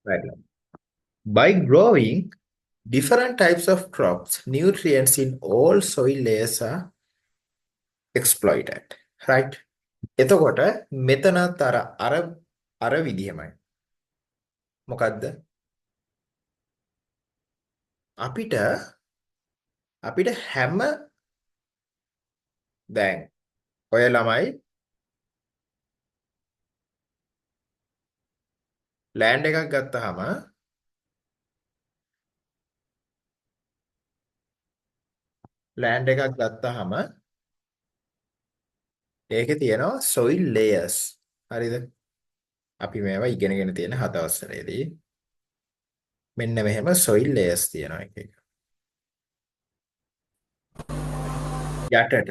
Right. By growing different types of crops, nutrients in all soil layers are exploited. Right. එතකොට මෙතනත් අර විදිහමයි. මොකද්ද? අපිට අපිට හැම දැන් ඔය ළමයි ලෑන්ඩ් එකක් ගත්තාම ලෑන්ඩ් එකක් ගත්තාම ඒකේ තියෙනවා soil layers. හරිද? අපි මේවා ඉගෙනගෙන තියෙන 7 අවස්ථරේදී මෙන්න මෙහෙම soil layers තියෙනවා එක එක. යටට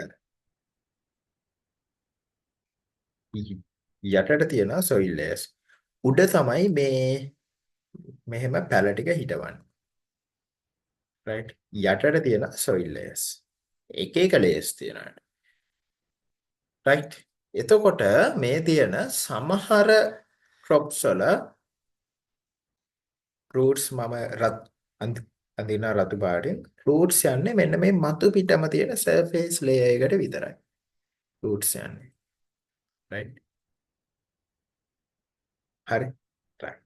යටට තියෙනවා soil layers. උඩ තමයි මෙහෙම පැල ටික හිටවන්නේ. right? යටට තියෙන soil layers. එක එක layers තියෙනවා. right? එතකොට මේ තියෙන සමහර crops වල roots මම අඳින රතු පාටින් roots යන්නේ මෙන්න මේ මතු පිටම තියෙන surface layer එකට විතරයි. roots යන්නේ. right? හරි. right.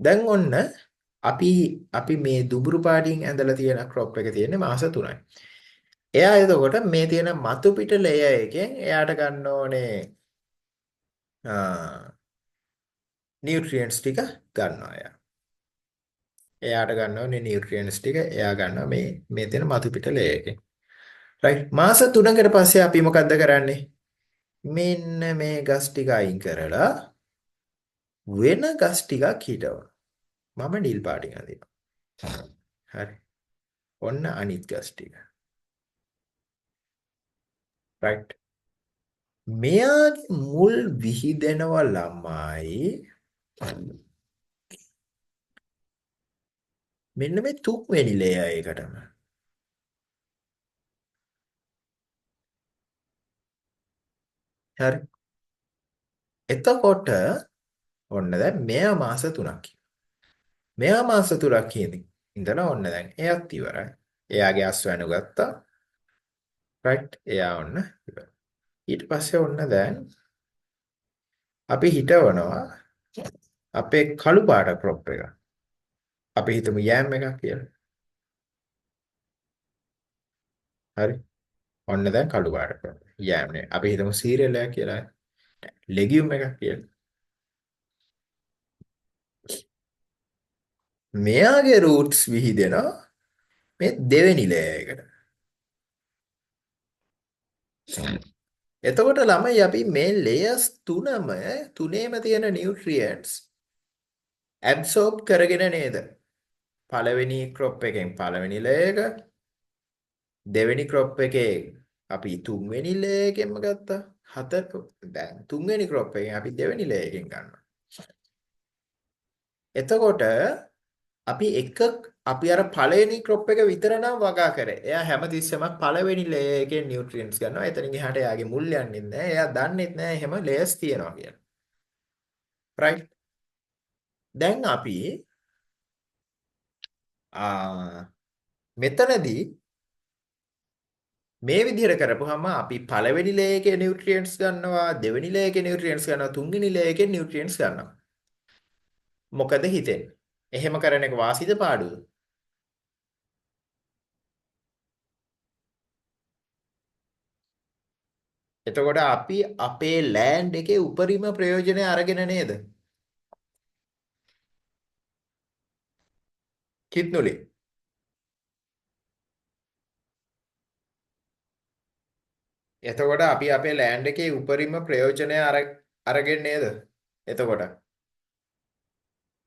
දැන් ඔන්න අපි අපි මේ දුඹුරු පාටින් ඇඳලා තියෙන crop එක තියෙන්නේ මාස 3යි. එයා එතකොට මේ තියෙන මතු පිට layer එකෙන් එයාට ගන්න ඕනේ නියුට්‍රියන්ට්ස් ටික ගන්නවා එයා. එයාට ගන්න ඕනේ නියුට්‍රියන්ට්ස් ටික එයා ගන්නවා මේ තියෙන මතු පිට layer එකෙන්. right. මාස 3කට පස්සේ අපි මොකද්ද කරන්නේ? මෙන්න මේ ගස් ටික අයින් කරලා වෙන ගස් ටිකක් හිටවනවා. මම නිල් පාටින් අඳිනවා. හරි. ඔන්න අනිත් ගස් ටික. right. මෙයාගේ මුල් විහිදෙනවා ළමයි මෙන්න මේ තුන්වෙනි layer එකටම. හරි. එතකොට ඔන්න දැන් මෙයා මාස 3ක්. මෙයා මාස 3ක් ඉඳලා ඔන්න දැන් එයත් ඉවරයි. එයාගේ අස්වැනු ගත්තා. right. එයා ඔන්න ඉවරයි. ඊට පස්සේ ඔන්න දැන් අපි හිතවනවා අපේ කළු පාට crop එක. අපි හිතමු යෑම් එකක් කියලා. හරි. ඔන්න දැන් කළු පාට crop. යෑම් නේ. අපි හිතමු සීරියල් එකක් කියලා. ලෙගියුම් එකක් කියලා. මෙයාගේ roots විහිදෙනවා මේ දෙවෙනි layer එකට. එතකොට ළමයි අපි මේ layers තුනේම තියෙන nutrients absorb කරගෙන නේද? පළවෙනි crop එකෙන් පළවෙනි layer එක, දෙවෙනි crop එකේ අපි තුන්වෙනි layer එකෙන්ම ගත්තා. දැන් තුන්වෙනි crop එකෙන් අපි දෙවෙනි layer එකෙන් ගන්නවා. එතකොට අපි අර පළවෙනි crop එක විතර නම් වගා කරේ. එයා හැමතිස්සෙම පළවෙනි layer එකේ nutrients ගන්නවා. එතනින් එහාට එයාගේ මුල් යන්නේ නැහැ. එයා දන්නෙත් නැහැ එහෙම layers තියෙනවා කියලා. right? දැන් අපි මෙතනදී මේ විදිහට කරපුවාම අපි පළවෙනි layer එකේ nutrients ගන්නවා, දෙවෙනි layer එකේ nutrients ගන්නවා, තුන්වෙනි layer එකේ nutrients ගන්නවා. මොකද හිතෙන්නේ? එහෙම කරන එක වාසිද පාඩුවද? එතකොට අපි අපේ ලෑන්ඩ් එකේ උපරිම ප්‍රයෝජනය අරගෙන නේද? කිත්නුලේ. එතකොට අපි අපේ ලෑන්ඩ් එකේ උපරිම ප්‍රයෝජනය අරගෙන නේද? එතකොට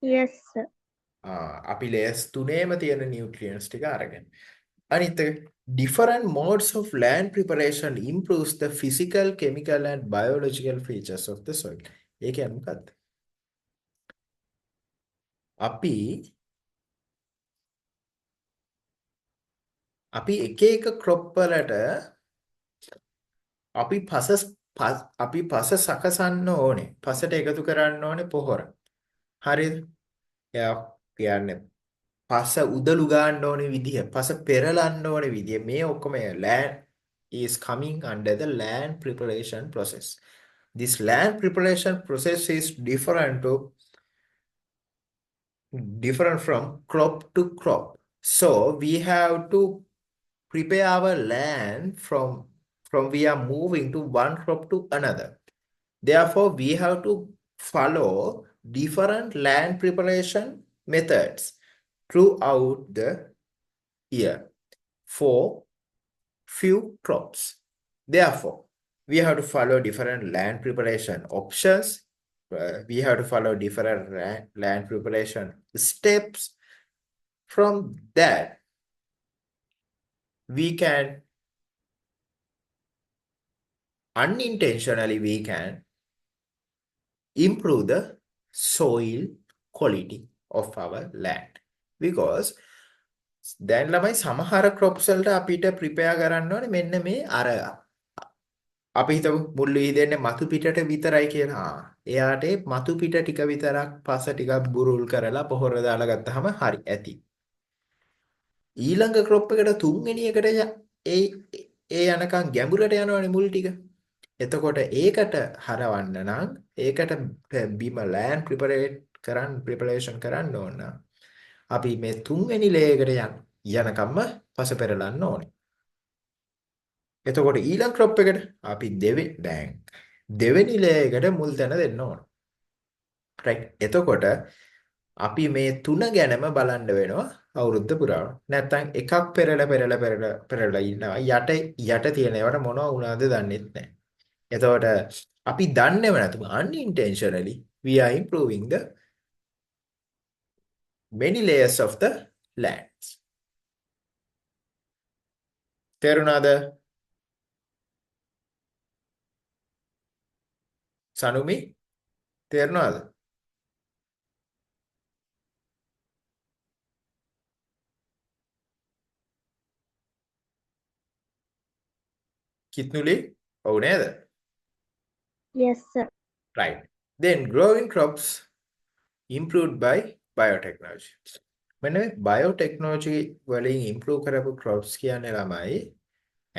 Yes, sir. අපි ලේස් තුනේම තියෙන නියුට්‍රියන්ට්ස් ටික අරගෙන. අනිත් එක different modes of land preparation improves the physical, chemical and biological features of the soil. ඒ කියන්නේ මොකද්ද? අපි එක එක crop වලට අපි පස සකසන්න ඕනේ. පසට එකතු කරන්න ඕනේ පොහොර. හරිද? එයා කියන්නේ පස උදලු ගන්න ඕනේ විදිය, පස පෙරලන්න ඕනේ විදිය. මේ ඔක්කොම land is coming under the land preparation process. This land preparation process is different from crop to crop. So we have to prepare our land from we are moving to one crop to another. Therefore, we have to follow different land preparation methods throughout the year for few crops. Therefore, we have to follow different land preparation options. We have to follow different land preparation steps. From that, we can unintentionally we can improve the soil quality of our land. Because දැන් ළමයි සමහර crops වලට අපිට prepare කරන්න ඕනේ මෙන්න මේ අර අපි හිතමු මුල් වීදෙන්නේ මතු පිටට විතරයි කියලා. එයාට ඒ මතු පිට ටික විතරක් පස ටිකක් බුරුල් කරලා පොහොර දාලා ගත්තාම හරි ඇති. ඊළඟ crop එකට තුන්වෙනි එකට ඒ ඒ යනකම් ගැඹුරට යනවනේ මුල් ටික. එතකොට ඒකට හරවන්න නම් ඒකට බිම land preparation කරන්න ඕන නම් අපි මේ තුන්වෙනි ලේයකට යනකම්ම පස පෙරලන්න ඕනේ. එතකොට ඊළඟ crop එකට අපි දෙවෙනි ලේයකට මුල් තැන දෙන්න ඕන. right. එතකොට අපි මේ තුන ගැනම බලන්න වෙනවා අවුරුද්ද පුරාම. නැත්තම් එකක් පෙරලා ඉන්නවා. යට තියෙන ඒවාට මොනව වුණාද දන්නෙත් නැහැ. එතකොට අපි දන්නේව නැතුව unintentionally we are improving the many layers of the lands. තේරුණාද? සනුමි තේරුණාද? කිත්නුලි ඔව් නේද? Yes, sir. Right. Then growing crops improved by biotechnology. මෙන්න මේ biotechnology වලින් improve කරපු crops කියන්නේ ළමයි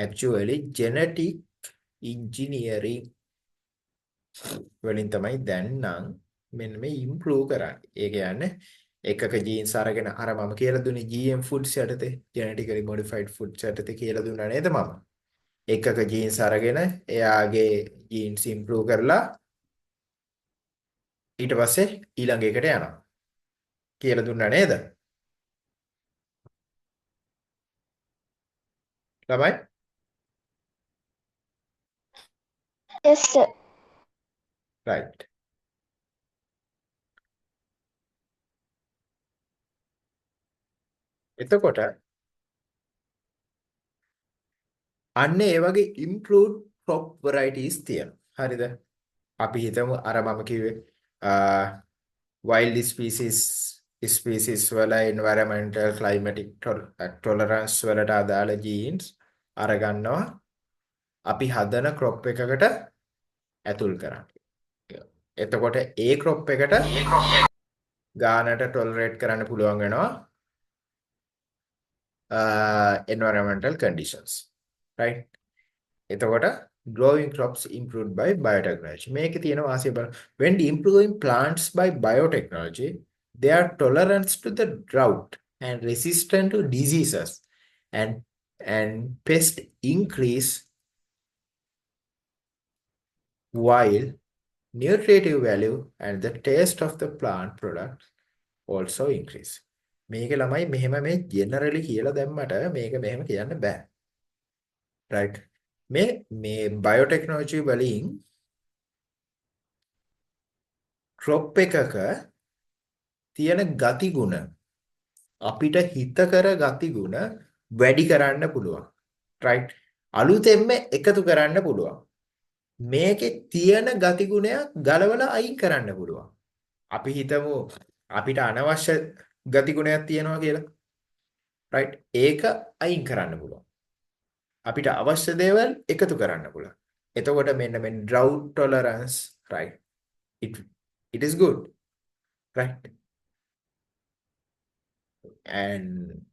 actually genetic engineering වලින් තමයි දැන් නම් මෙන්න මේ improve කරන්නේ. ඒ කියන්නේ එකක genes අරගෙන අර මම කියලා දුන්නේ GM foods යටතේ genetically modified foods යටතේ කියලා දුන්නා නේද මම? එකක genes අරගෙන එයාගේ genes improve කරලා ඊට පස්සේ ඊළඟ එකට යනවා කියලා දුන්නා නේද? ළමයි? Yes, sir. right. එතකොට අන්න ඒ වගේ improved crop varieties තියෙනවා. හරිද? අපි හිතමු අර මම කිව්වේ wild species වල environmental climatic tolerance වලට අදාළ genes අරගන්නවා අපි හදන crop එකකට ඇතුල් කරන්න. එතකොට ඒ crop එකට ගානට tolerate කරන්න පුළුවන් වෙනවා environmental conditions. right. එතකොට growing crops improved by biotechnology. මේකේ තියෙන වාසිය බලන්න. When improving plants by biotechnology, their tolerance to the drought and resistant to diseases and pest increase while nutritive value and the taste of the plant product also increase. මේක ළමයි මෙහෙම මේ generally කියලා දැම්මට මේක මෙහෙම කියන්න බෑ. right. මේ biotechnology වලින් crop එකක තියෙන ගතිගුණ අපිට හිතකර ගතිගුණ වැඩි කරන්න පුළුවන්. right. අලුතෙන්ම එකතු කරන්න පුළුවන්. මේකේ තියෙන ගතිගුණයක් ගලවලා අයින් කරන්න පුළුවන්. අපි හිතමු අපිට අනවශ්‍ය ගතිගුණයක් තියෙනවා කියලා. right. ඒක අයින් කරන්න පුළුවන්. අපිට අවශ්‍ය දේවල් එකතු කරන්න පුළුවන්. එතකොට මෙන්න මේ drought tolerance right it is good right And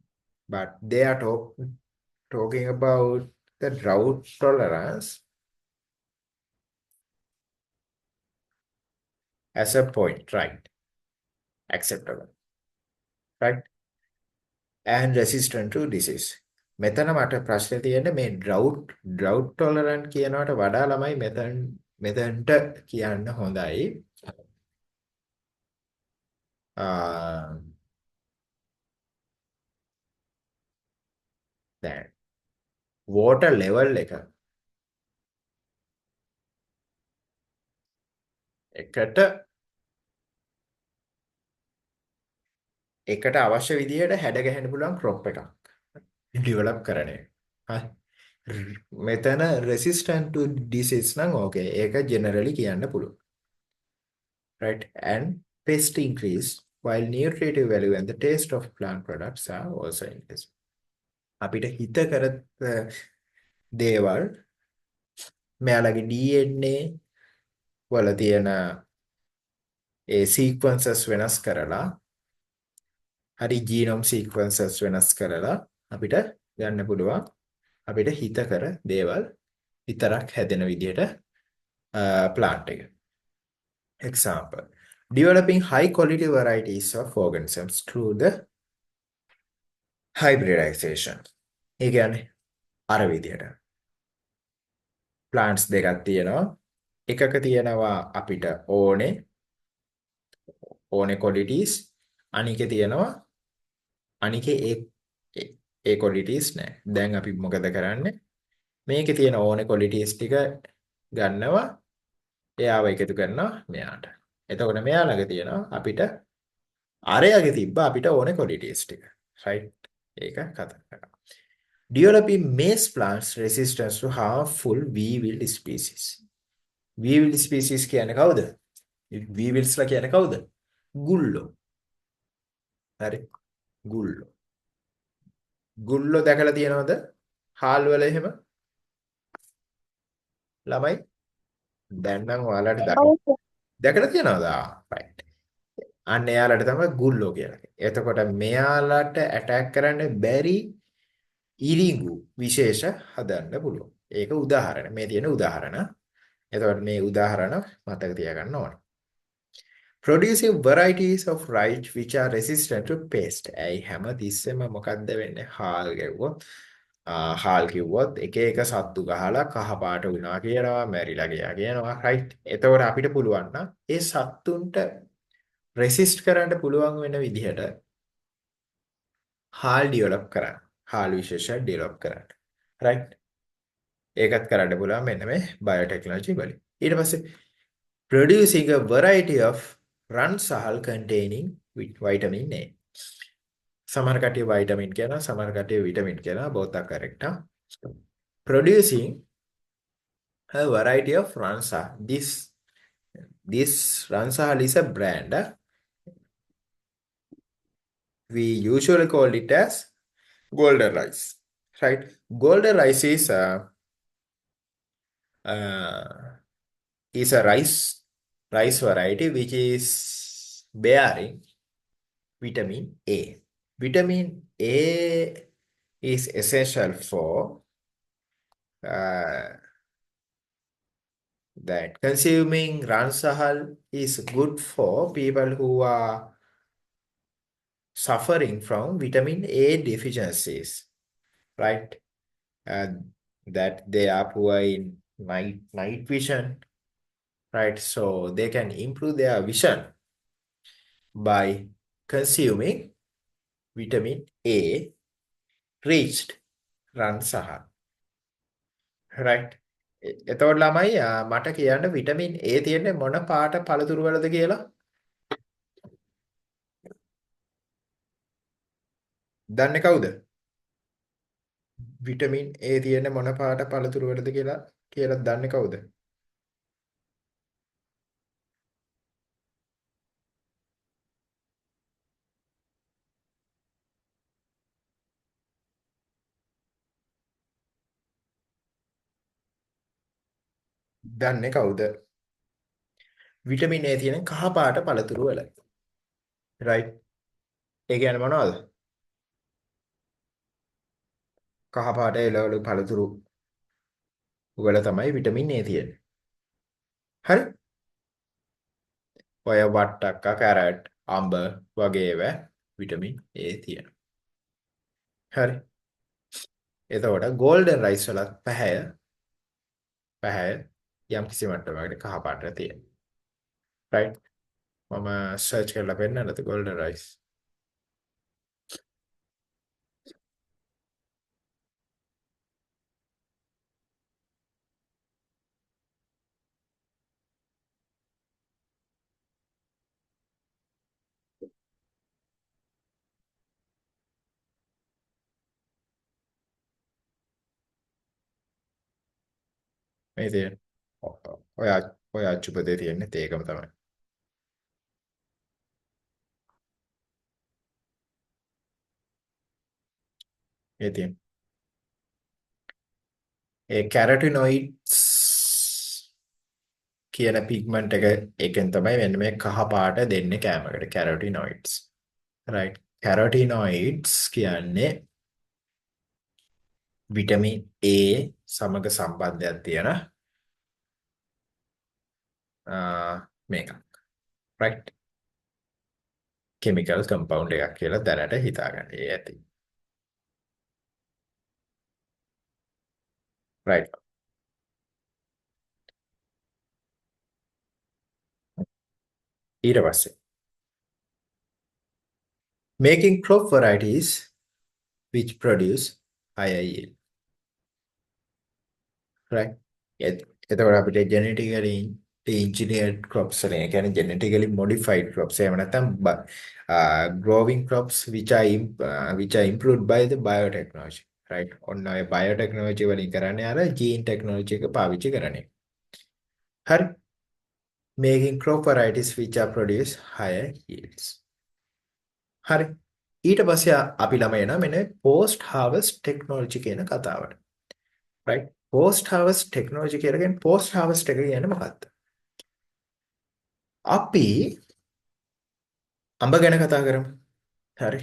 but they are talking about the drought tolerance as a point, right? Acceptable, right? And resistant to disease. මෙතන මට ප්‍රශ්නේ තියෙන්නේ මේ drought tolerant කියනවට වඩා ළමයි මෙතනට කියන්න හොඳයි. දැන් water level එකට අවශ්‍ය විදිහට හැඩ ගැහෙන්න පුළුවන් crop එකක් develop කරන එක. හරි. මෙතන resistant to disease නම් okay. ඒක generally කියන්න පුළුවන්. Right? And pest increase while nutritive value and the taste of plant products are also increased. අපිට හිතකර දේවල් මෙයාලගේ DNA වල තියෙන ඒ sequences වෙනස් කරලා හරි genome sequences වෙනස් කරලා අපිට ගන්න පුළුවන් අපිට හිතකර දේවල් විතරක් හැදෙන විදිහට plant එක. Example, developing high quality varieties of organisms through the hybridization. ඒ කියන්නේ අර විදිහට plants දෙකක් තියෙනවා. එකක තියෙනවා අපිට ඕනේ qualities, අනිකේ තියෙනවා අනිකේ ඒ qualities නැහැ. දැන් අපි මොකද කරන්නේ? මේකේ තියෙන ඕනේ qualities ටික ගන්නවා එයාව එකතු කරනවා මෙයාට. එතකොට මෙයා ළඟ තියෙනවා අපිට අරයගේ තිබ්බ අපිට ඕනේ qualities ටික. right? ඒක කතා කරනවා. Developing maize plants resistance to harmful weevil species. weevil species කියන්නේ කවුද? weevils ලා කියන්නේ කවුද? ගුල්ලෝ. හරි. ගුල්ලෝ. ගුල්ලෝ දැකලා තියෙනවද? හාල් වල එහෙම? ළමයි දැන් නම් ඔයාලට දැකලා තියෙනවද? right. අන්න එයාලට තමයි ගුල්ලෝ කියලා කියන්නේ. එතකොට මෙයාලට ඇටැක් කරන්න බැරි ඉරිඟු විශේෂ හදන්න පුළුවන්. ඒක උදාහරණ. මේ තියෙන උදාහරණ. එතකොට මේ උදාහරණ මතක තියාගන්න ඕනේ. Producing varieties of rice which are resistant to pest. ඇයි හැම තිස්සෙම මොකද්ද වෙන්නේ? හාල් ගැව්වොත් හාල් කිව්වොත් එක එක සත්තු ගහලා කහ පාට වුණා කියනවා, මැරිලා ගියා කියනවා. right? එතකොට අපිට පුළුවන් නම් ඒ සත්තුන්ට resist කරන්න පුළුවන් වෙන විදිහට හාල් develop කරන්න. හාල් විශේෂ develop කරන්න. right? ඒකත් කරන්න පුළුවන් මෙන්න මේ biotechnology වලින්. ඊට පස්සේ producing a variety of run sahal containing vitamin A. සමහර කට්ටිය vitamin කියනවා, සමහර කට්ටිය vitamin කියනවා. both are correct. Producing a variety of run sahal. This run sahal is a brand. We usually call it as golden rice. Right? Golden rice is a rice variety which is bearing vitamin A. Vitamin A is essential for that consuming ran sahal is good for people who are suffering from vitamin A deficiencies, right? That they are poor in night vision, right? So they can improve their vision by consuming vitamin A reached run sahal, right? එතකොට ළමයි මට කියන්න vitamin A තියෙන්නේ මොන පාට පළතුරු වලද කියලා? දන්නේ කවුද? විටමින් A තියෙන්නේ මොන පාට පළතුරු වලද කියලා දන්නේ කවුද? දන්නේ කවුද? විටමින් A තියෙන කහ පාට පළතුරු වල. right? ඒ කියන්නේ මොනවද? කහ පාට එළවලු පළතුරු වල තමයි විටමින් A තියෙන්නේ. හරි? ඔය වට්ටක්ක, කැරට්, අඹ වගේ ඒවා විටමින් A තියෙනවා. හරි. එතකොට ගෝල්ඩන් රයිස් වලත් පැහැය යම් කිසි මට්ටමකට කහ පාට තියෙනවා. රයිට්? මම සර්ච් කරලා පෙන්නන්නද ගෝල්ඩන් රයිස්? මේ තියෙන. ඔය ඔය අච්චුපතේ තියෙන්නේ ඒකම තමයි. මේ තියෙන. ඒ කැරටිනොයිඩ්ස් කියන පිග්මන්ට් එක එකෙන් තමයි මෙන්න මේ කහ පාට දෙන්නේ කෑමකට කැරටිනොයිඩ්ස්. රයිට්. කැරටිනොයිඩ්ස් කියන්නේ විටමින් A සමග සම්බන්ධයක් තියෙන මේක. රයිට්. කෙමිකල් කම්පවුන්ඩ් එකක් කියලා දැනට හිතාගන්න ඇති. රයිට්. ඊට පස්සේ making crop varieties which produce higher yield. Right? එතකොට අපිට genetically engineered crops වලින් ඒ කියන්නේ genetically modified crops එහෙම නැත්නම් growing crops which are improved by the biotechnology. Right? ඔන්න ඔය biotechnology වලින් කරන්නේ අර gene technology එක පාවිච්චි කරන්නේ. හරි? Making crop varieties which are produce higher yields. හරි. ඊට පස්සේ අපි ළම එනවා මෙන්න post harvest technology කියන කතාවට. right post harvest technology කියලා කියන්නේ post harvest එක කියන්නේ මොකක්ද? අපි අඹ ගැන කතා කරමු. හරි.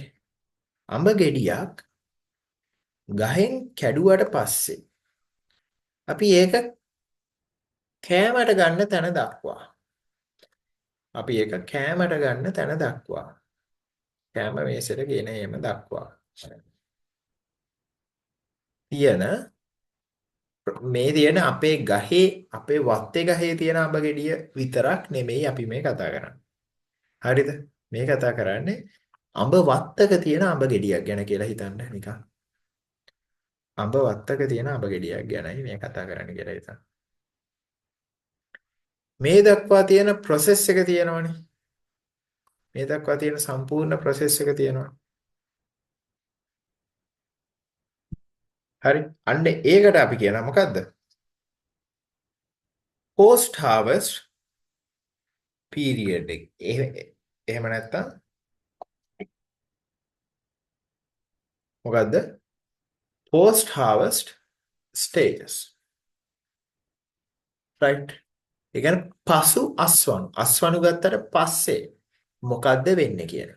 අඹ ගෙඩියක් ගහෙන් කැඩුවට පස්සේ අපි ඒක කෑමට ගන්න තැන දක්වා කෑම මේසෙට ගෙන ඒම දක්වා තියෙන මේ තියෙන අපේ වත්තේ ගහේ තියෙන අඹ ගෙඩිය විතරක් නෙමෙයි අපි මේ කතා කරන්නේ. හරිද? මේ කතා කරන්නේ අඹ වත්තක තියෙන අඹ ගෙඩියක් ගැන කියලා හිතන්න නිකන්. අඹ වත්තක තියෙන අඹ ගෙඩියක් ගැනයි මේ කතා කරන්න කියලා හිතන්න. මේ දක්වා තියෙන process එක තියෙනවනේ. මේ දක්වා තියෙන සම්පූර්ණ process එක තියෙනවා. හරි. අන්න ඒකට අපි කියනවා මොකද්ද? post harvest period එක. එහෙම නැත්නම් මොකද්ද? post harvest status. right? ඒ කියන්නේ පසු අස්වනු ගත්තට පස්සේ මොකද්ද වෙන්නේ කියන.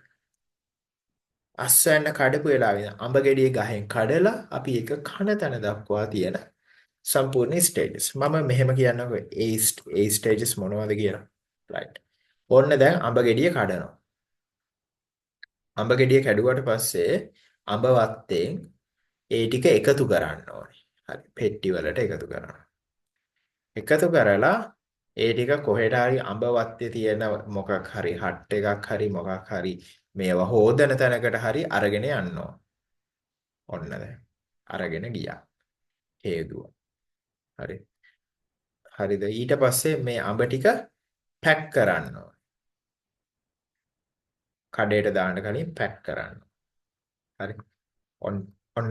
අස්වැන්න කඩපු වෙලාවේ අඹ ගෙඩිය ගහෙන් කඩලා අපි ඒක කන තැන දක්වා තියෙන සම්පූර්ණ ස්ටේජස්. මම මෙහෙම කියන්නකෝ ඒ ස්ටේජස් මොනවද කියලා. right. ඔන්න දැන් අඹ ගෙඩිය කඩනවා. අඹ ගෙඩිය කැඩුවට පස්සේ අඹ වත්තෙන් ඒ ටික එකතු කරන්න ඕනේ. හරි. පෙට්ටි වලට එකතු කරනවා. එකතු කරලා ඒ ටික කොහෙට හරි අඹ වත්තේ තියෙන මොකක් හරි හට් එකක් හරි මොකක් හරි මේවා හොදන තැනකට හරි අරගෙන යනවා. ඔන්න දැන් අරගෙන ගියා. හේදුවා. හරි. හරිද? ඊට පස්සේ මේ අඹ ටික පැක් කරන්න ඕනේ. කඩේට දාන්න කලින් පැක් කරන්න. හරි. ඔන්න ඔන්න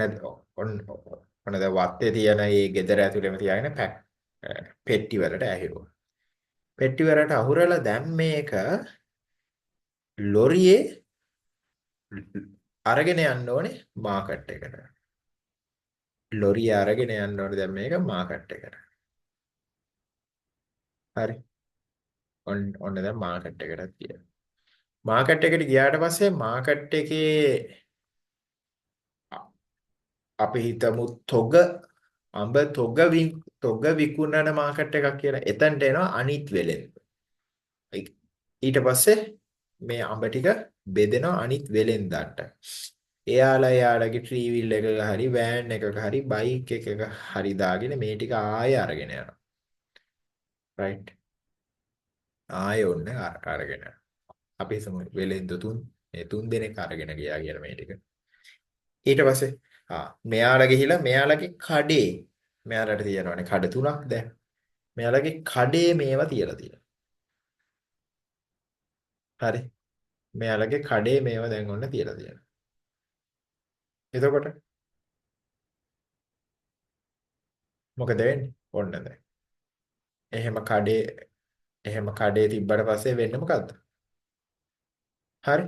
ඔන්න දැන් වත්තේ තියෙන මේ ගෙදර ඇතුළේම තියාගෙන පෙට්ටි වලට ඇහිරුවා. පෙට්ටි වලට අහුරලා දැන් මේක ලොරියේ අරගෙන යන්න ඕනේ මාකට් එකට. ලොරිය අරගෙන යන්න ඕනේ දැන් මේක මාකට් එකට. හරි. ඔන්න දැන් මාකට් එකට ගියා. මාකට් එකට ගියාට පස්සේ මාකට් එකේ අපි හිතමු අඹ තොග විකුණන මාකට් එකක් කියලා. එතනට එනවා අනිත් වෙලෙන්ද. ඊට පස්සේ මේ අඹ ටික බෙදෙනවා අනිත් වෙලෙන්දන්ට. එයාලගේ ට්‍රීවිල් එකක හරි වෑන් එකක හරි බයික් එකක හරි දාගෙන මේ ටික ආයෙ අරගෙන යනවා. රයිට්. ආයෙ ඔන්න අරගෙන යනවා. අපි හිතමු වෙලෙන්ද තුන් දෙනෙක් අරගෙන ගියා කියලා මේ ටික. ඊට පස්සේ මෙයාලා ගිහිලා මෙයාලගේ කඩේ මෙයාලට තියෙනවානේ කඩ තුනක් දැන්. මෙයාලගේ කඩේ මේවා තියලා තියෙනවා. හරි. මෙයාලගේ කඩේ මේවා දැන් ඔන්න තියලා තියෙනවා. එතකොට මොකද වෙන්නේ? ඔන්න දැන්. එහෙම කඩේ තිබ්බට පස්සේ වෙන්නේ මොකද්ද? හරි.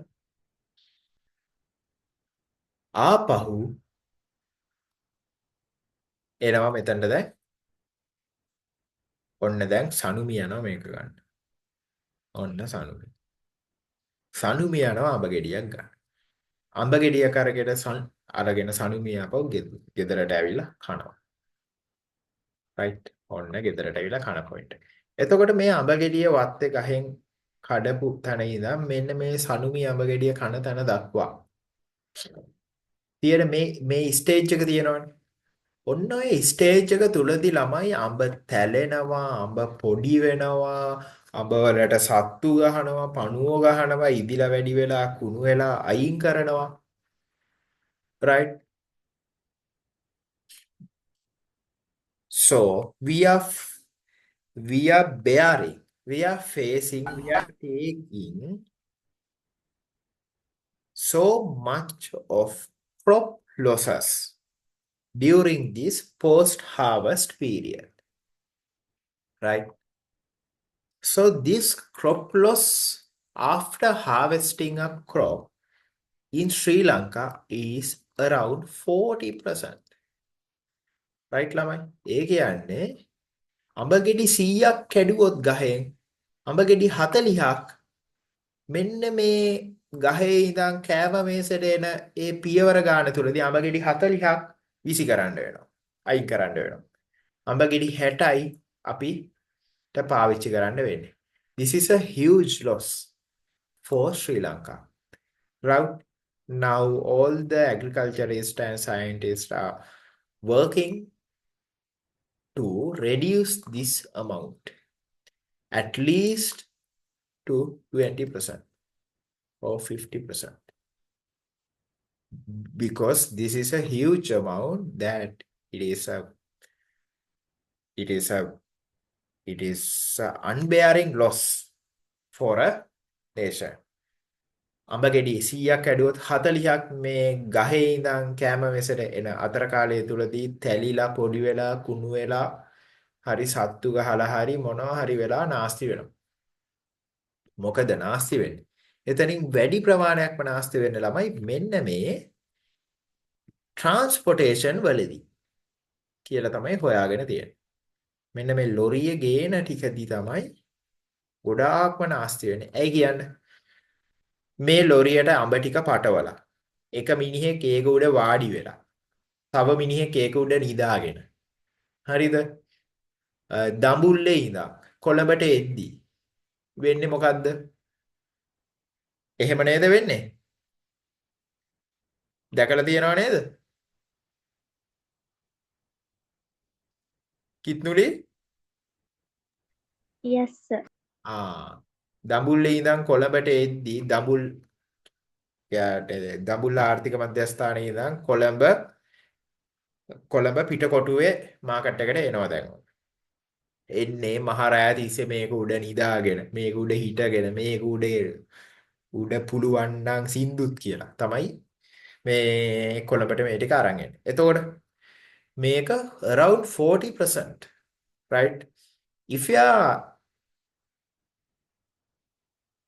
ආපහු එනවා මෙතනට දැන්. ඔන්න දැන් සනුමි යනවා මේක ගන්න. ඔන්න සනුමි. සනුමි යනවා අඹ ගෙඩියක් ගන්න. අඹ ගෙඩියක් අරගෙන සනුමි ආපහු ගෙදරට ඇවිල්ලා කනවා. රයිට්. ඔන්න ගෙදරට ඇවිල්ලා කන පොයින්ට් එක. එතකොට මේ අඹ ගෙඩිය වත්තේ ගහෙන් කඩපු තැන ඉඳන් මෙන්න මේ සනුමි අඹ ගෙඩිය කන තැන දක්වා තියෙන මේ ස්ටේජ් එක තියෙනවනේ. ඔන්න ඔය ස්ටේජ් එක තුලදී ළමයි අඹ තැලෙනවා, අඹ පොඩි වෙනවා, අඹ වලට සත්තු ගහනවා, පණුවෝ ගහනවා, ඉදිලා වැඩි වෙලා කුණු වෙලා අයින් කරනවා. right. So we are facing, we are taking so much of crop losses during this post-harvest period, right? So this crop loss after harvesting a crop in Sri Lanka is around 40%. right ළමයි? ඒ කියන්නේ අඹ ගෙඩි 100ක් කැඩුවොත් ගහෙන් අඹ ගෙඩි 40ක් මෙන්න මේ ගහේ ඉඳන් කෑම මේසෙට එන ඒ පියවර ගාන තුලදී අඹ ගෙඩි 40ක් විසි කරන්න වෙනවා. අයින් කරන්න වෙනවා. අඹ ගෙඩි 60යි අපිට පාවිච්චි කරන්න වෙන්නේ. This is a huge loss for Sri Lanka. Right? Now all the agriculturists and scientists are working to reduce this amount at least to 20% or 50%. Because this is a huge amount that it is a unbearing loss for a nation. අඹ ගෙඩි 100ක් ඇඩුවොත් 40ක් මේ ගහේ ඉඳන් කෑම මෙසට එන අතර කාලය තුලදී තැලිලා පොඩි වෙලා කුණු වෙලා හරි සත්තු ගහලා හරි මොනවා හරි වෙලා නාස්ති වෙනවා. මොකද නාස්ති වෙන්නේ? එතනින් වැඩි ප්‍රමාණයක්ම නාස්ති වෙන්න ළමයි මෙන්න මේ ට්‍රාන්ස්පෝර්ටේෂන් වලදී කියලා තමයි හොයාගෙන තියෙන්නේ. මෙන්න මේ ලොරිය ගේන ටිකදී තමයි ගොඩාක්ම නාස්ති වෙන්නේ. ඇයි කියන්නේ? මේ ලොරියට අඹ ටික පටවලා එක මිනිහෙක් ඒක උඩ වාඩි වෙලා තව මිනිහෙක් ඒක උඩ නිදාගෙන හරිද දඹුල්ලේ ඉඳන් කොළඹට එද්දි වෙන්නේ මොකද්ද? එහෙම නේද වෙන්නේ? දැකලා තියෙනව නේද? කිත්නුලි? Yes, sir. දඹුල්ලේ ඉඳන් කොළඹට එද්දි දඹුල්ල ආර්ථික මධ්‍යස්ථානයේ ඉඳන් කොළඹ පිටකොටුවේ මාකට් එකට එනවා දැන්. එන්නේ මහරෑ තිස්සේ මේක උඩ නිදාගෙන මේක උඩ හිටගෙන මේක උඩ පුළුවන් නම් සින්දුත් කියලා තමයි මේ කොළඹට මේ ටික අරන් එන්නේ. එතකොට මේක around 40%, right? If you are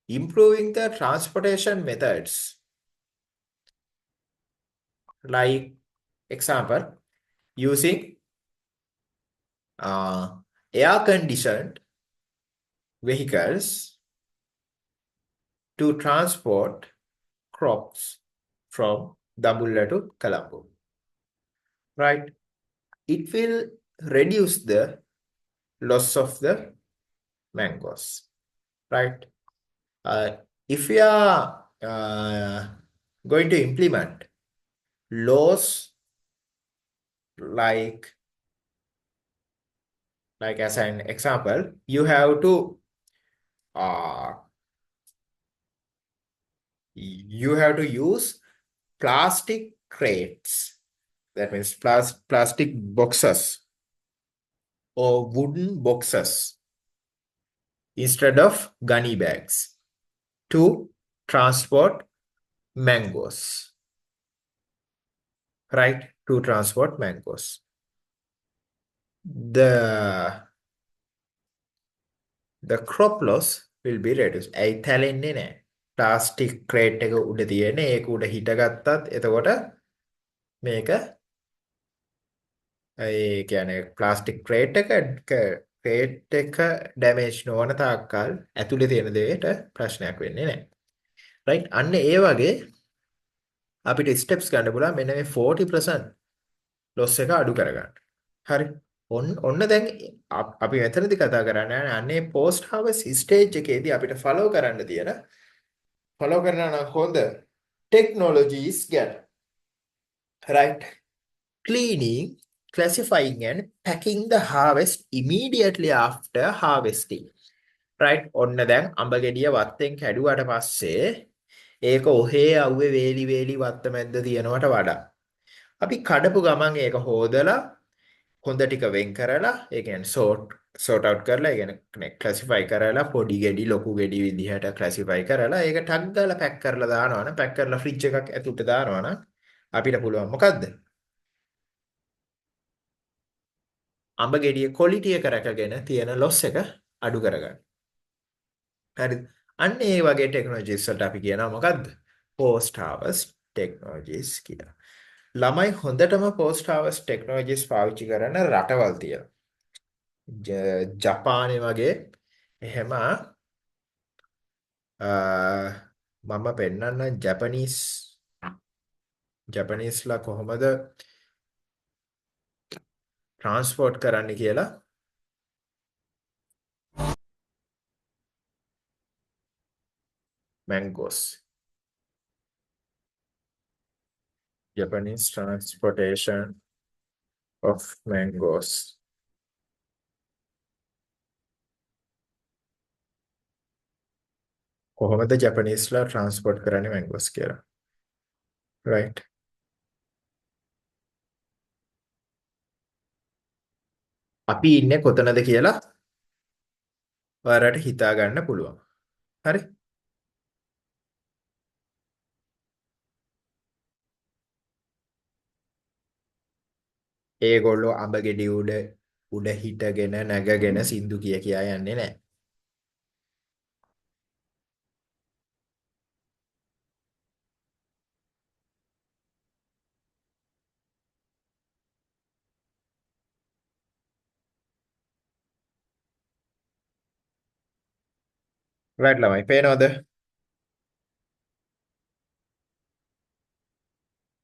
improving the transportation methods, like example using air conditioned vehicles to transport crops from Dambulla to Colombo. right? It will reduce the loss of the mangoes, right? Uh, if we are going to implement laws like as an example, uh, you have to use plastic crates. That means plastic boxes or wooden boxes instead of gunny bags to transport mangoes, right? To transport mangoes. The crop loss will be reduced. ඇයි තැලෙන්නේ නැහැ. Plastic ක්‍රේට් එක උඩ තියෙන ඒක උඩ හිටගත්තත් එතකොට මේක ඒ කියන්නේ ප්ලාස්ටික් ක්‍රේට් එක ඩැමේජ් නොවන තාක්කල් ඇතුලේ තියෙන දෙයට ප්‍රශ්නයක් වෙන්නේ නැහැ. රයිට් අන්න ඒ වගේ අපිට ස්ටෙප්ස් ගන්න පුළුවන් මෙන්න මේ 40% ලොස් එක අඩු කරගන්න. හරි. ඔන්න දැන් අපි මෙතනදී කතා කරන්නේ අන්නේ පෝස්ට් හාවර්ස් ස්ටේජ් එකේදී අපිට ෆලෝ කරන නම් හොඳ ටෙක්නොලොජීස් ගැන. right? Cleaning, classifying and packing the harvest immediately after harvesting. right? ඔන්න දැන් අඹ ගෙඩිය වත්තෙන් කැඩුවට පස්සේ ඒක ඔහේ අවුවේ වේලි වත්ත මැද්ද තියනවට වඩා අපි කඩපු ගමන් ඒක හොදලා හොඳ ටික වෙන් කරලා ඒ කියන්නේ sort out කරලා ඒ කියන්නේ classify කරලා පොඩි ගෙඩි ලොකු ගෙඩි විදිහට classify කරලා ඒක ටක් ගාලා පැක් කරලා දානවනම් පැක් කරලා ෆ්‍රිජ් එකක් ඇතුළට දානවනම් අපිට පුළුවන් මොකද්ද? අඹ ගෙඩිය quality එක රැකගෙන තියෙන loss එක අඩු කරගන්න. හරිද? අන්න ඒ වගේ technologies වලට අපි කියනවා මොකද්ද? post harvest technologies කියලා. ළමයි හොඳටම post harvest technologies පාවිච්චි කරන රටවල් තියෙනවා. ජපානය වගේ එහෙම මම පෙන්නන්න ජැපනීස්ලා කොහොමද ට්‍රාන්ස්පෝර්ට් කරන්න කියලා mangoes. Japanese transportation of mangoes. කොහොමද ජැපනීස්ලා ට්‍රාන්ස්පෝර්ට් කරන්නේ mangoes කියලා. right? අපි ඉන්නේ කොතනද කියලා ඔයාලට හිතා ගන්න පුළුවන්. හරි? ඒගොල්ලෝ අඹ ගෙඩි උඩ හිටගෙන නැගගෙන සින්දු කියා යන්නේ නැහැ. right ළමයි පේනවද?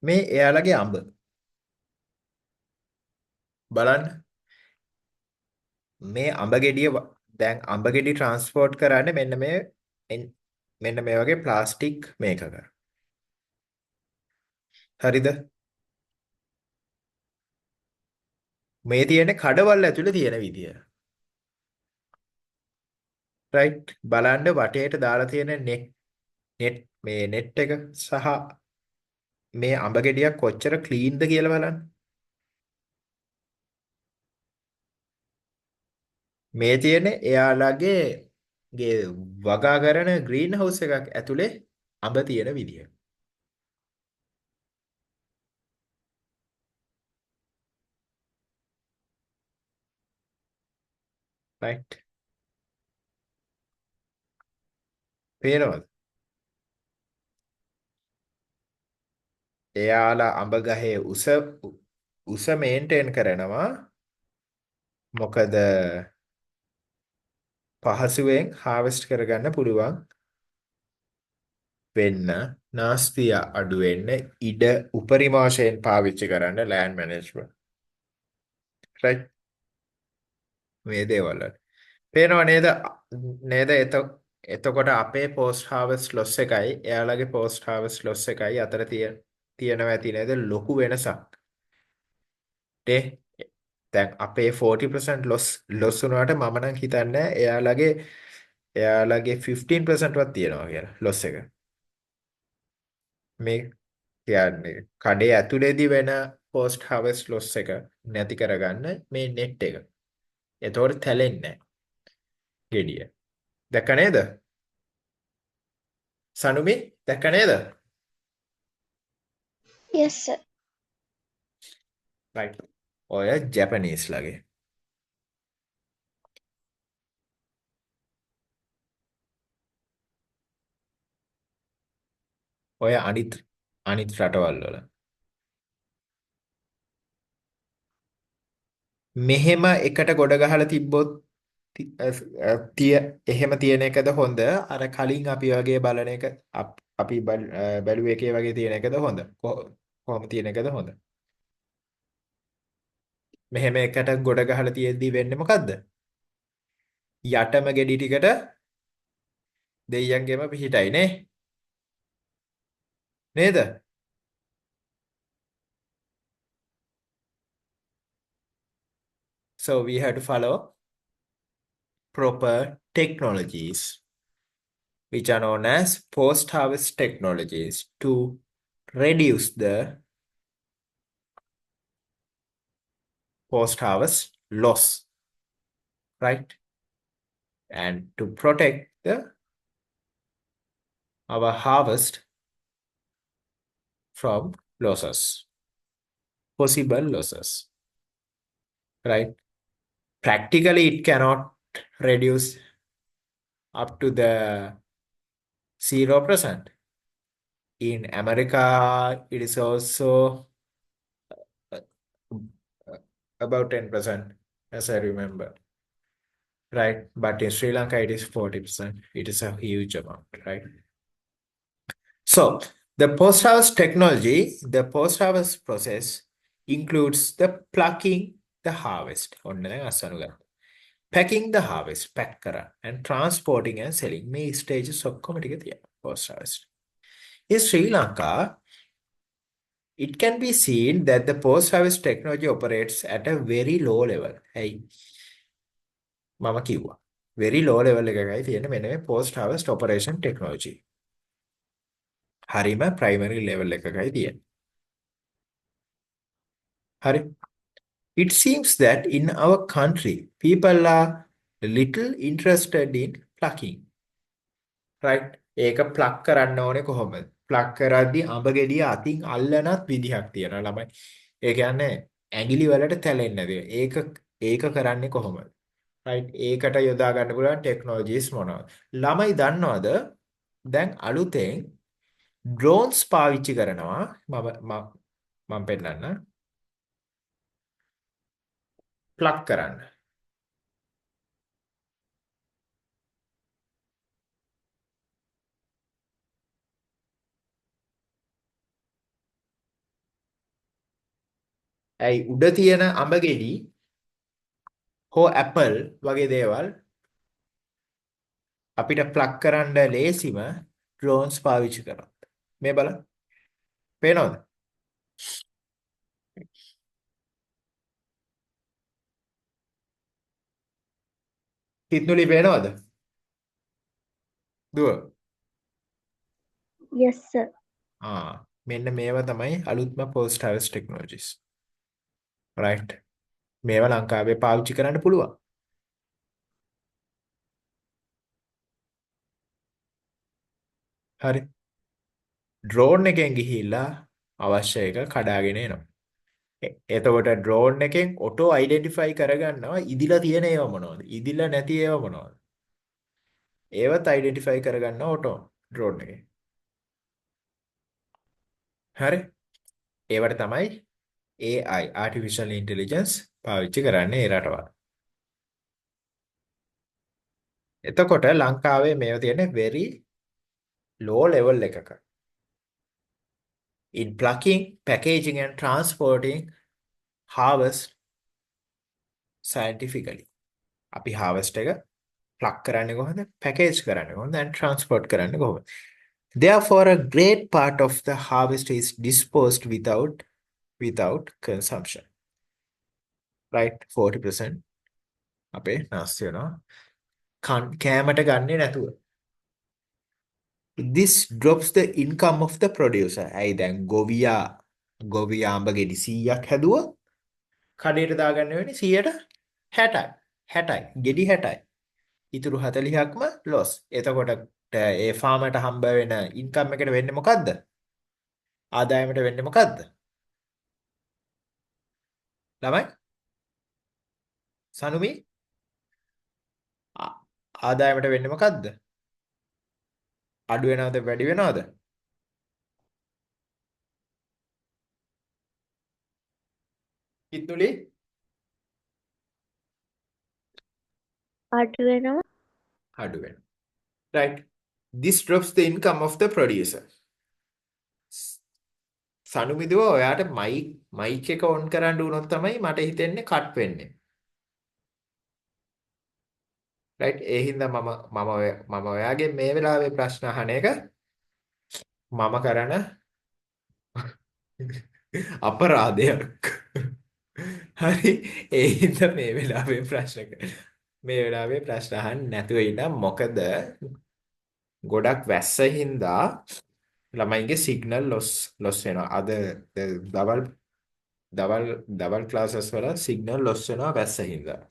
මේ එයාලගේ අඹ බලන්න. මේ අඹ ගෙඩිය දැන් අඹ ගෙඩි ට්‍රාන්ස්පෝර්ට් කරන්නේ මෙන්න මේ වගේ ප්ලාස්ටික් මේකක. හරිද? මේ තියෙන්නේ කඩවල් ඇතුලේ තියෙන විදිය. right? බලන්න වටේට දාලා තියෙන නෙට් එක සහ මේ අඹ ගෙඩියක් කොච්චර ක්ලීන්ද කියලා බලන්න. මේ තියෙන්නේ එයාලගේ වගා කරන ග්‍රීන් හවුස් එකක් ඇතුලේ අඹ තියෙන විදිය. right? පේනවද? එයාලා අඹ ගහේ උස මේන්ටේන් කරනවා. මොකද පහසුවෙන් හාවෙස්ට් කරගන්න පුළුවන් වෙන්න නාස්තිය අඩු වෙන්න ඉඩ උපරිම වශයෙන් පාවිච්චි කරන්න land management. right? මේ දේවල් වල. පේනව නේද? නේද? එතකොට අපේ post harvest loss එකයි එයාලගේ post harvest loss එකයි අතර තියෙනවා ඇති නේද? ලොකු වෙනසක්. ඒ දැන් අපේ 40% loss වුණාට මම නම් හිතන්නේ එයාලගේ 15% වත් තියනවා කියලා loss එක. මේ කියන්නේ කඩේ ඇතුලේදී වෙන post harvest loss එක නැති කරගන්න මේ net එක. එතකොට තැලෙන්නේ නැහැ ගෙඩිය. දැක්ක නේද? සනුමි දැක්ක නේද? Yes, sir. right. ඔය ජැපනීස් ලගේ. ඔය අනිත් රටවල් වල. මෙහෙම එකට ගොඩ ගහලා තිබ්බොත් ති- අ- තිය එහෙම තියෙන එකද හොඳ? අර කලින් අපි වගේ බලන එක අපි බැලුවේ එකේ වගේ තියෙන එකද හොඳ? කොහොම තියෙන එකද හොඳ? මෙහෙම එකට ගොඩ ගහලා තියෙද්දි වෙන්නේ මොකද්ද? යටම ගෙඩි ටිකට දෙයියන්ගෙම පිහිටයි නේ. නේද? So we have to follow proper technologies which are known as post-harvest technologies to reduce the post-harvest loss, right? And to protect our harvest from losses, possible losses, right? Practically, it cannot reduce up to the 0%. In America, it is also uh, about 10%, as I remember, right? But in Sri Lanka, it is 40%. It is a huge amount, right? So, the post-harvest technology, the post-harvest process includes the plucking the harvest, packing the harvest, pack kara, and transporting and selling. මේ stages ඔක්කොම ටික තියෙනවා post-harvest. In Sri Lanka, it can be seen that the post-harvest technology operates at a very low level. ඇයි? මම කිව්වා. Very low level එකකයි තියෙන්නේ මෙන්න මේ post-harvest operation technology. හරිම primary level එකකයි තියෙන්නේ. හරි. It seems that in our country, people are little interested in plucking. Right? ඒක ප්ලක් කරන්න ඕනේ කොහොමද? ප්ලක් කරද්දී අඹ ගෙඩිය අතින් අල්ලනත් විදිහක් තියෙනවා ළමයි. ඒ කියන්නේ ඇඟිලි වලට තැලෙන්නේ නැති. ඒක කරන්නේ කොහොමද? right? ඒකට යොදා ගන්න පුළුවන් ටෙක්නොලොජිස් මොනවද? ළමයි දන්නවද? දැන් අලුතෙන් drones පාවිච්චි කරනවා. මම පෙන්නන්න. ප්ලක් කරන්න. ඇයි උඩ තියෙන අඹ ගෙඩි හෝ ඇපල් වගේ දේවල් අපිට ප්ලක් කරන්න ලේසිම drones පාවිච්චි කරනවා. මේ බලන්න. පේනවද? තිත්නුලි පේනවද? දුව. Yes, sir. මෙන්න මේවා තමයි අලුත්ම post harvest technologies. right? මේවා ලංකාවේ පාවිච්චි කරන්න පුළුවන්. හරි. ඩ්‍රෝන් එකෙන් ගිහිල්ලා අවශ්‍ය එක කඩාගෙන එනවා. එතකොට ඩ්‍රෝන් එකෙන් ඔටෝ අයිඩෙන්ටිෆයි කරගන්නවා ඉදිලා තියෙන ඒවා මොනවද? ඉදිලා නැති ඒවා මොනවද? ඒවත් අයිඩෙන්ටිෆයි කරගන්නවා ඔටෝ ඩ්‍රෝන් එකෙන්. හරි. ඒවට තමයි AI artificial intelligence පාවිච්චි කරන්නේ ඒ රටවල්. එතකොට ලංකාවේ මේවා තියෙන්නේ very low level එකක. In plucking, packaging and transporting harvest scientifically. අපි harvest එක pluck කරන්නේ කොහොමද? package කරන්නේ කොහොමද? and transport කරන්නේ කොහොමද? Therefore, a great part of the harvest is disposed without consumption. Right? 40% අපේ නාස්ති වෙනවා. කෑමට ගන්නේ නැතුව. This drops the income of the producer. ඇයි දැන් ගොවියා අඹ ගෙඩි 100ක් හැදුවා කඩේට දාගන්න වෙන්නේ 60යි 60යි ගෙඩි 60යි ඉතුරු 40ක්ම loss. එතකොට ඒ ෆාමර්ට හම්බ වෙන ඉන්කම් එකට වෙන්නේ මොකද්ද? ආදායමට වෙන්නේ මොකද්ද? ළමයි සනුමි ආදායමට වෙන්නේ මොකද්ද? අඩු වෙනවද වැඩි වෙනවද? කිතුලි අඩු වෙනවා. අඩු වෙනවා. Right. This drops the income of the producer. සනුමිදුව ඔයාට මයික් එක ඔන් කරන්න උනොත් තමයි මට හිතෙන්නේ කට් වෙන්නේ. රයිට් ඒ හින්දා මම ඔයාගේ මේ වෙලාවේ ප්‍රශ්න අහන එක මම කරන අපරාධයක්. හරි ඒ හින්දා මේ වෙලාවේ ප්‍රශ්න අහන්න නැතුව ඉන්න මොකද ගොඩක් වැස්ස හින්දා ළමයින්ගේ සිග්නල් ලොස් වෙනවා. අද දවල් ක්ලාසස් වල සිග්නල් ලොස් වෙනවා වැස්ස හින්දා.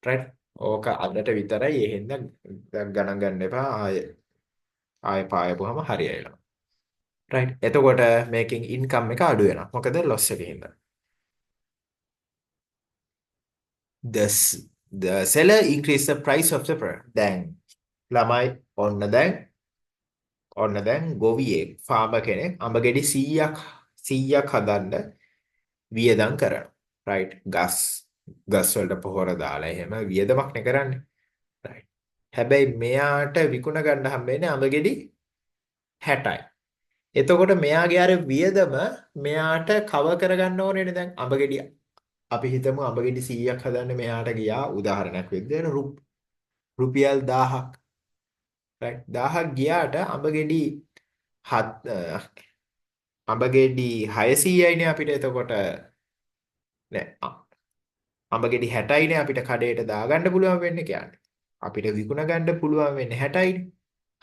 රයිට් ඕක අදට විතරයි ඒ හින්දා ගණන් ගන්න එපා ආයෙ පායපුවම හරියයිලා. රයිට් එතකොට මේකෙන් ඉන්කම් එක අඩු වෙනවා. මොකද ලොස් එකේ හින්දා. The seller increase the price of the product. දැන් ළමයි ඔන්න දැන් ගොවියෙක් ෆාමර් කෙනෙක් අඹ ගෙඩි 100ක් හදන්න වියදම් කරනවා. රයිට් ගස් වලට පොහොර දාලා එහෙම වියදමක් නේ කරන්නේ. රයිට් හැබැයි මෙයාට විකුණ ගන්න හම්බෙන්නේ අඹ ගෙඩි 60යි. එතකොට මෙයාගේ අර වියදම මෙයාට කවර් කරගන්න ඕනේනේ. දැන් අඹ ගෙඩි අපි හිතමු අඹ ගෙඩි 100ක් හදන්න මෙයාට ගියා උදාහරණයක් විදියට රුපියල් 1000ක්. රයිට් 1000ක් ගියාට අඹ ගෙඩි 600යිනේ අපිට එතකොට නෑ අඹ ගෙඩි 60යිනේ අපිට කඩේට දාගන්න පුළුවන් වෙන්නේ කියන්නේ. අපිට විකුණ ගන්න පුළුවන් වෙන්නේ 60යිනේ.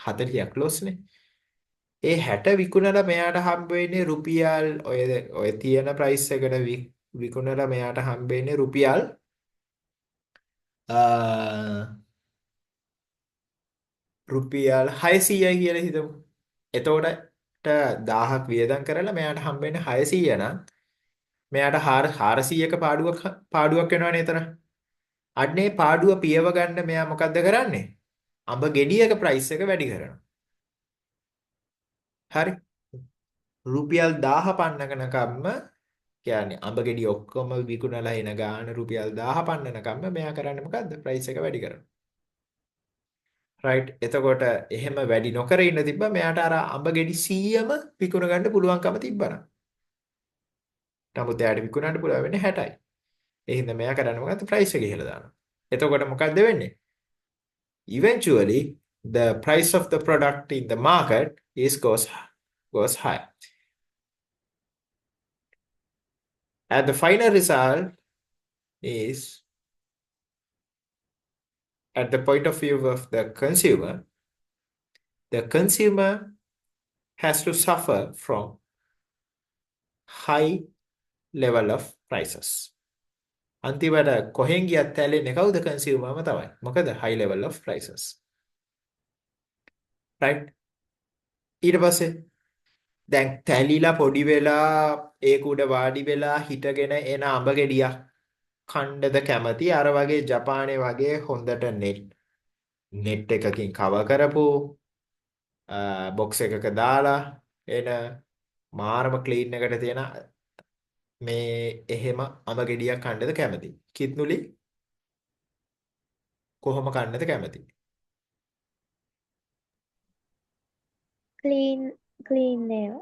40ක් ලොස්නේ. ඒ 60 විකුණලා මෙයාට හම්බ වෙන්නේ රුපියල් ඔය තියෙන ප්‍රයිස් එකට විකුණලා මෙයාට හම්බ වෙන්නේ රුපියල් රුපියල් 600යි කියලා හිතමු. එතකොට 1000ක් වියදම් කරලා මෙයාට හම්බ වෙන්නේ 600 නම් මෙයාට 400ක පාඩුවක් වෙනවනේ එතන. අන්නේ පාඩුව පියව ගන්න මෙයා මොකද්ද කරන්නේ? අඹ ගෙඩියක ප්‍රයිස් එක වැඩි කරනවා. හරි. රුපියල් 1000 පන්නකනකම්ම කියන්නේ අඹ ගෙඩිය ඔක්කොම විකුණලා එන ගාන රුපියල් 1000 පන්නනකම්ම මෙයා කරන්නේ මොකද්ද? ප්‍රයිස් එක වැඩි කරනවා. රයිට් එතකොට එහෙම වැඩි නොකර ඉන්න තිබ්බා මෙයාට අර අඹ ගෙඩි 100ම විකුණ ගන්න පුළුවන්කම තිබ්බනම්. නමුත් එයාට විකුණන්න පුළුවන් වෙන්නේ 60යි. ඒ හින්දා මෙයා කරන්නේ මොකද්ද? ප්‍රයිස් එක ඉහළ දානවා. එතකොට මොකද්ද වෙන්නේ? Eventually the price of the product in the market goes high. And the final result is at the point of view of the consumer has to suffer from high level of prices. අන්තිමට කොහෙන් ගියත් ඇලෙන්නේ කවුද? කන්සියුමර්ම තමයි. මොකද high level of prices. right ඊට පස්සේ දැන් තැලිලා පොඩි වෙලා ඒක උඩ වාඩි වෙලා හිටගෙන එන අඹ ගෙඩියක් කණ්ඩද කැමති අර වගේ ජපානයේ වගේ හොඳට නෙට් එකකින් කවර් කරපු බොක්ස් එකක දාලා එන මාරම ක්ලීන් එකට තියෙන මේ එහෙම අඹ ගෙඩියක් කන්නද කැමති? කිත්නුලි කොහොම කන්නද කැමති? clean clean name.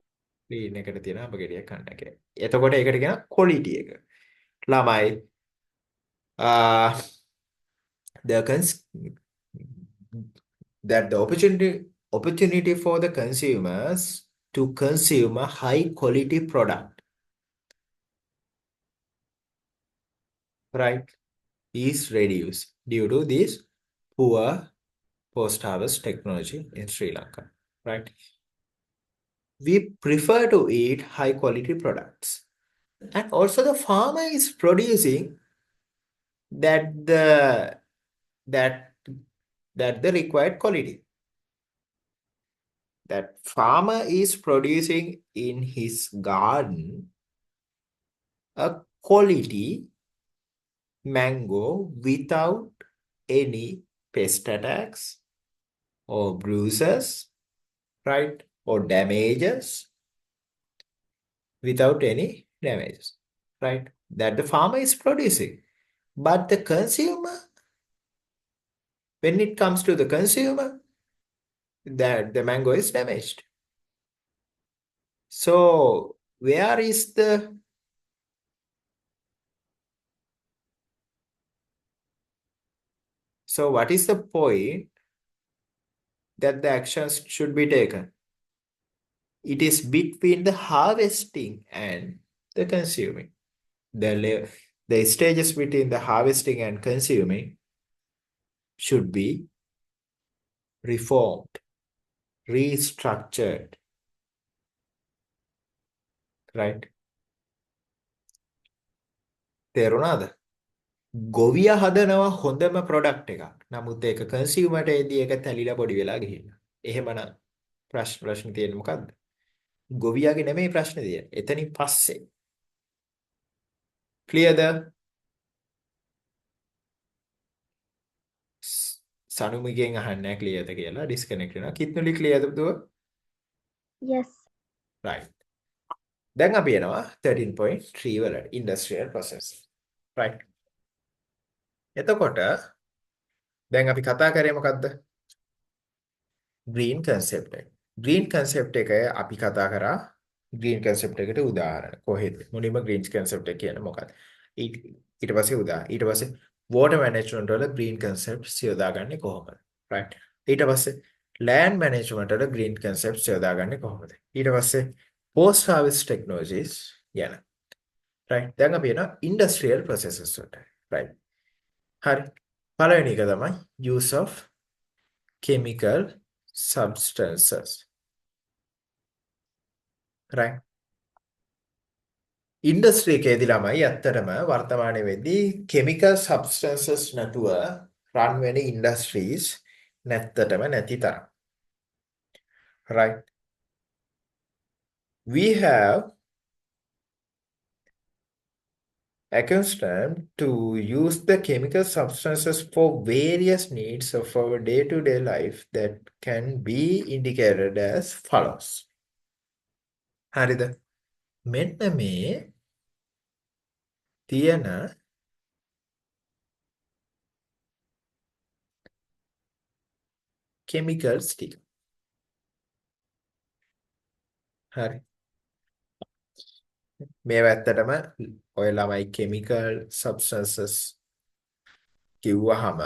clean එකට තියෙන අප ගෙඩියක් කන්න කියලා. එතකොට ඒකට කියන quality එක. ළමයි the cons that the opportunity for the consumers to consume a high quality product, right, is reduced due to this poor post harvest technology in Sri Lanka, right? We prefer to eat high quality products, and also the farmer is producing that the that that the required quality. That farmer is producing in his garden a quality mango without any pest attacks or bruises, right? Or damages, without any damages, right? That the farmer is producing. But the consumer, when it comes to the consumer, that the mango is damaged. So where is the what is the point that the actions should be taken? It is between the harvesting and the consuming. The stages between the harvesting and consuming should be reformed, restructured, right? තේරුණාද? ගොවියා හදනවා හොඳම product එකක්. නමුත් ඒක කන්සියුමර්ට එදී ඒක තැලිලා පොඩි වෙලා ගිහිල්ලා. එහෙමනම් ප්‍රශ්න තියෙන්නේ මොකද්ද? ගොවියාගේ නෙමෙයි ප්‍රශ්නේ තියෙන්නේ. එතනින් පස්සේ. ක්ලියර්ද? සනුමිගෙන් අහන්නේ ක්ලියර්ද කියලා ඩිස්කනෙක්ට් වෙනවා. කිත්නුලි ක්ලියර්ද දුව? Yes. right. දැන් අපි එනවා 13.3 වලට industrial process. right. එතකොට දැන් අපි කතා කරේ මොකද්ද? green concept එක. green concept එක අපි කතා කරා green concept එකට උදාහරණ. කොහෙද? මුලින්ම green concept එක කියන්නේ මොකක්ද? ඊට පස්සේ ඊට පස්සේ water management වල green concepts යොදාගන්නේ කොහොමද? right. ඊට පස්සේ land management වල green concepts යොදාගන්නේ කොහොමද? ඊට පස්සේ post harvest technologies යන. right. දැන් අපි එනවා industrial processes වලට. right. හරි. පළවෙනි එක තමයි use of chemical substances. right. Industry එකේදී ළමයි ඇත්තටම වර්තමානයේ වෙද්දී chemical substances නැතුව run වෙන industries නැත්තටම නැති තරම්. right. We have accustomed to use the chemical substances for various needs of our day-to-day life that can be indicated as follows. හරිද? මෙන්න මේ තියෙන chemicals ටික. හරි. මේවා ඇත්තටම ඔය ළමයි chemical substances කිව්වහම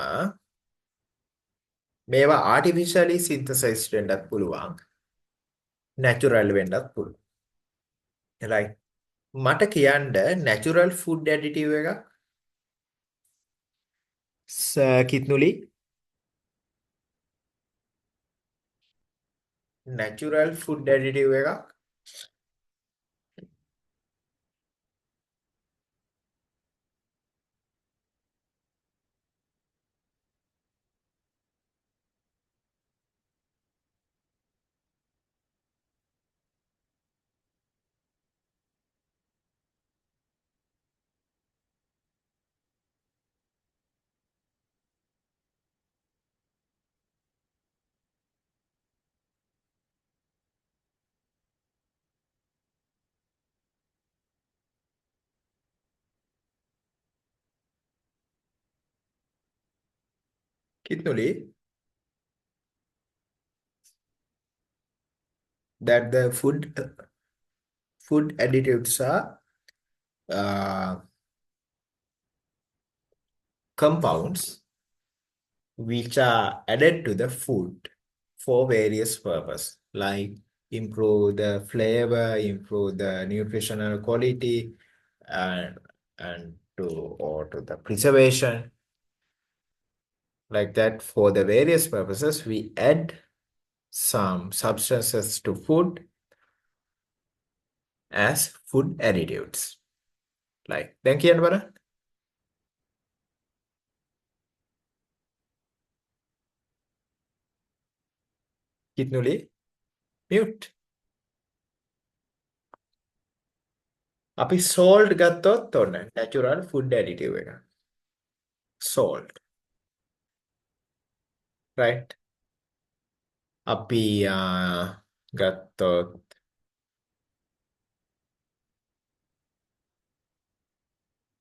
මේවා artificially synthesized වෙන්නත් පුළුවන්. natural වෙන්නත් පුළුවන්. right. මට කියන්න natural food additive එකක් කිත්නුලි natural food additive එකක් කිත්නුලි that the food additives are uh, compounds which are added to the food for various purpose, like improve the flavor, improve the nutritional quality, and to the preservation, like that. For the various purposes, we add some substances to food as food additives. Like, thank you, Anwar. Kitnuli, mute. අපි salt ගත්තොත් ඔන්න natural food additive එක. Salt, right? අපි ගත්තොත්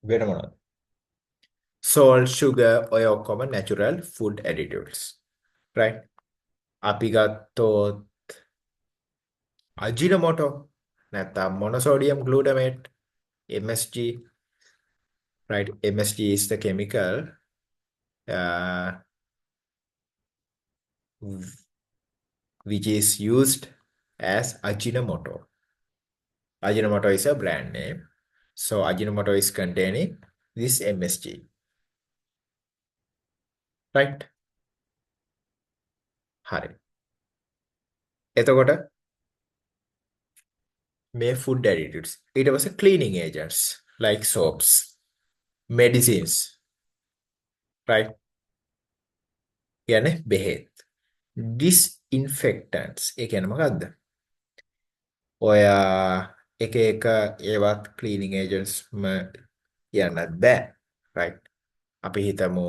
වෙන මොනවද? Salt, sugar ඔය ඔක්කොම natural food additives, right? අපි ගත්තොත් Ajinomoto නැත්නම් monosodium glutamate, MSG, right? MSG is the chemical uh, which is used as Ajinomoto. Ajinomoto is a brand name. So Ajinomoto is containing this MSG, right? හරි. එතකොට මේ food additives ඊට පස්සේ cleaning agents like soaps, medicines, right? කියන්නේ බෙහෙත්. Disinfectants ඒ කියන්නේ මොකක්ද? ඔය එක එක ඒවත් cleaning agents කියන්නත් බෑ, right? අපි හිතමු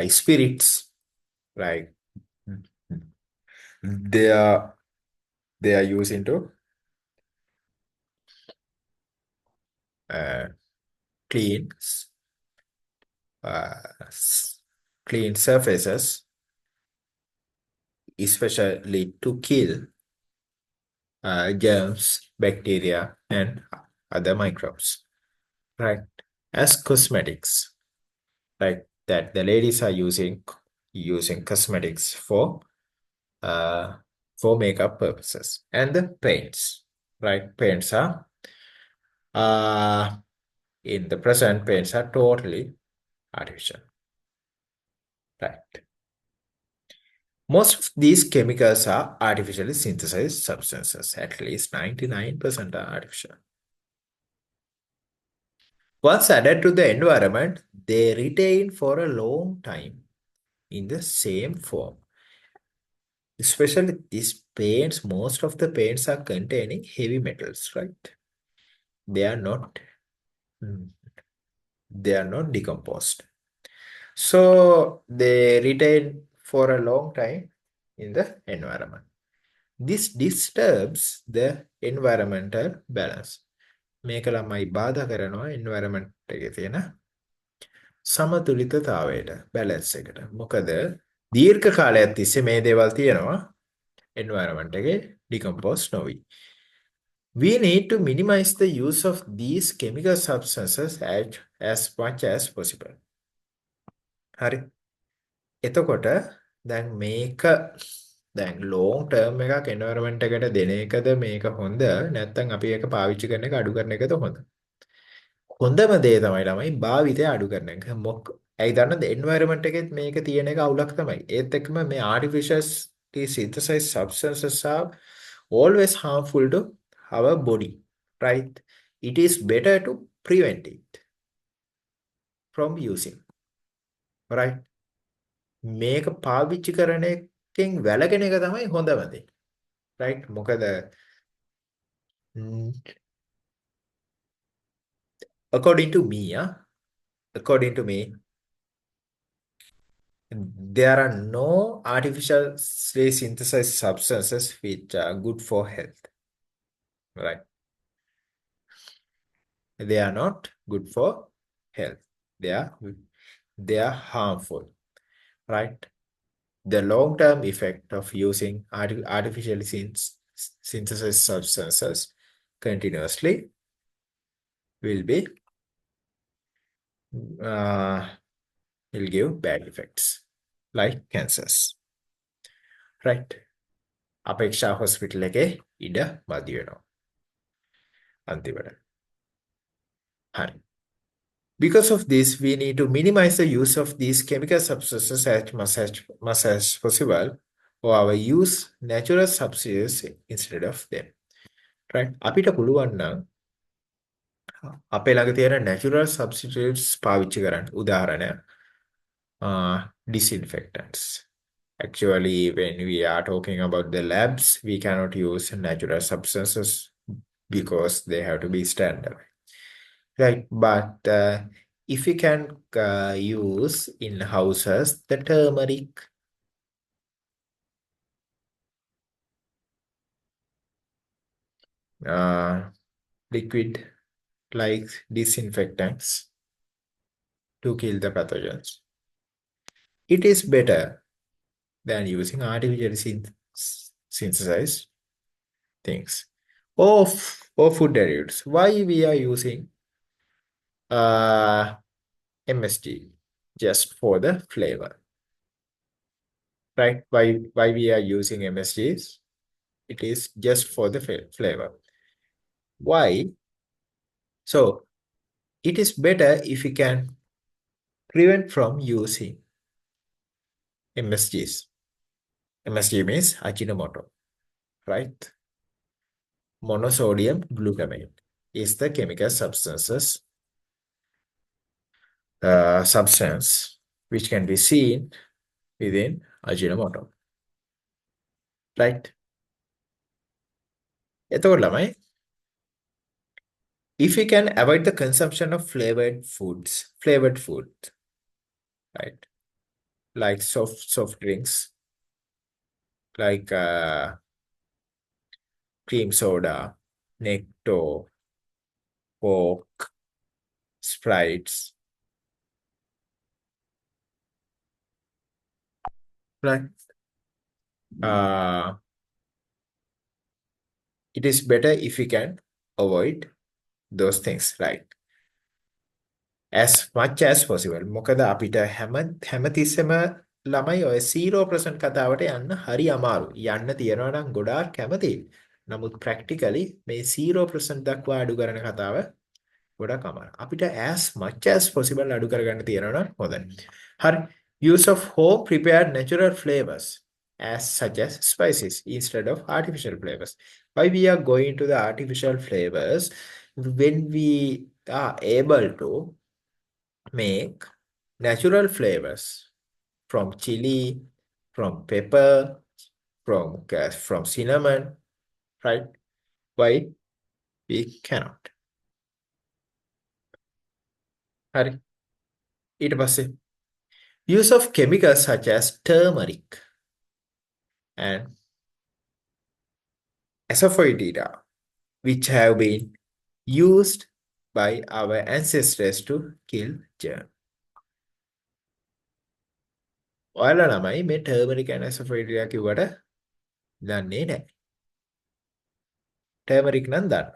spirits, right? They are used into uh, clean uh, clean surfaces, especially to kill germs, bacteria, and other microbes, right? As cosmetics, like that, the ladies are using cosmetics uh, for makeup purposes, and the paints, right? Paints are in the present, paints are totally artificial, right? Most of these chemicals are artificially synthesized substances. At least 99% are artificial. Once added to the environment, they retain for a long time in the same form. Especially these paints, most of the paints are containing heavy metals, right? They are not, mm, they are not decomposed. So they retain for a long time in the environment. This disturbs the environmental balance. මේක ළමයි බාධා කරනවා environment එකේ තියෙන සමතුලිතතාවයට, balance එකට. මොකද දීර්ඝ කාලයක් තිස්සේ මේ දේවල් තියෙනවා environment එකේ decompose නොවි. We need to minimize the use of these chemical substances as much as possible. හරි. එතකොට දැන් මේක දැන් long term එකක් environment එකට දෙන එකද මේක හොඳ නැත්නම් අපි ඒක පාවිච්චි කරන එක අඩු කරන එකද හොඳ? හොඳම දේ තමයි ළමයි භාවිතය අඩු කරන එක. ඇයි දන්නද environment එකෙත් මේක තියෙන එක අවුලක් තමයි. ඒත් එක්කම මේ artificially synthesized substances are always harmful to our body, right? It is better to prevent it from using, right? මේක පාවිච්චි කරන එකෙන් වැළකෙන එක තමයි හොඳම දේ, right? මොකද according to me, according to me, there are no artificially synthesized substances which are good for health, right? They are not good for health. They are harmful, right? the long-term effect of using artificially synthesized substances continuously will be uh, will give bad effects like cancers. Right? අපේක්ෂා hospital එකේ ඉඩ මදි වෙනවා. අන්තිමට. හරි. Because of this, we need to minimize the use of these chemical substances as much as possible, or our use natural substances instead of them. Right? අපිට පුළුවන් නම් අපේ ළඟ තියෙන natural substitutes පාවිච්චි කරන්න. උදාහරණයක් disinfectants. Actually, when we are talking about the labs, we cannot use natural substances because they have to be standard. Right, but if we can use in houses the turmeric, liquid like disinfectants to kill the pathogens, it is better than using artificially synthesized things or food derivatives. Why we are using MSG? Just for the flavor, right? Why we are using MSGs? It is just for the flavor. Why? So it is better if we can prevent from using MSGs. MSG means Ajinomoto, right? Monosodium glutamate is the chemical substance which can be seen within Ajinomoto, right? එතකොට ළමයි, if we can avoid the consumption of flavored food, right? Like soft drinks, like cream soda, Necto, Coke, Sprites, right? It is better if we can avoid those things, right? As much as possible. මොකද අපිට හැමතිස්සෙම ළමයි ඔය 0% කතාවට යන්න හරි අමාරු. යන්න තියනවා නම් ගොඩාක් කැමතියි. නමුත් practically මේ 0% දක්වා අඩු කරන කතාව ගොඩක් අමාරු. අපිට as much as possible අඩු කරගන්න තියනවා නම් හොඳයි. හරි. Use of home prepared natural flavors as such as spices instead of artificial flavors. Why we are going to the artificial flavors when we are able to make natural flavors from chili, from pepper, from cinnamon, right? Why we cannot? හරි. ඊට පස්සේ use of chemicals such as turmeric and asafoetida, which have been used by our ancestors to kill germs. ඔයාලා ළමයි මේ turmeric and asafoetida කිව්වට දන්නේ නැහැ. turmeric නම් දන්න.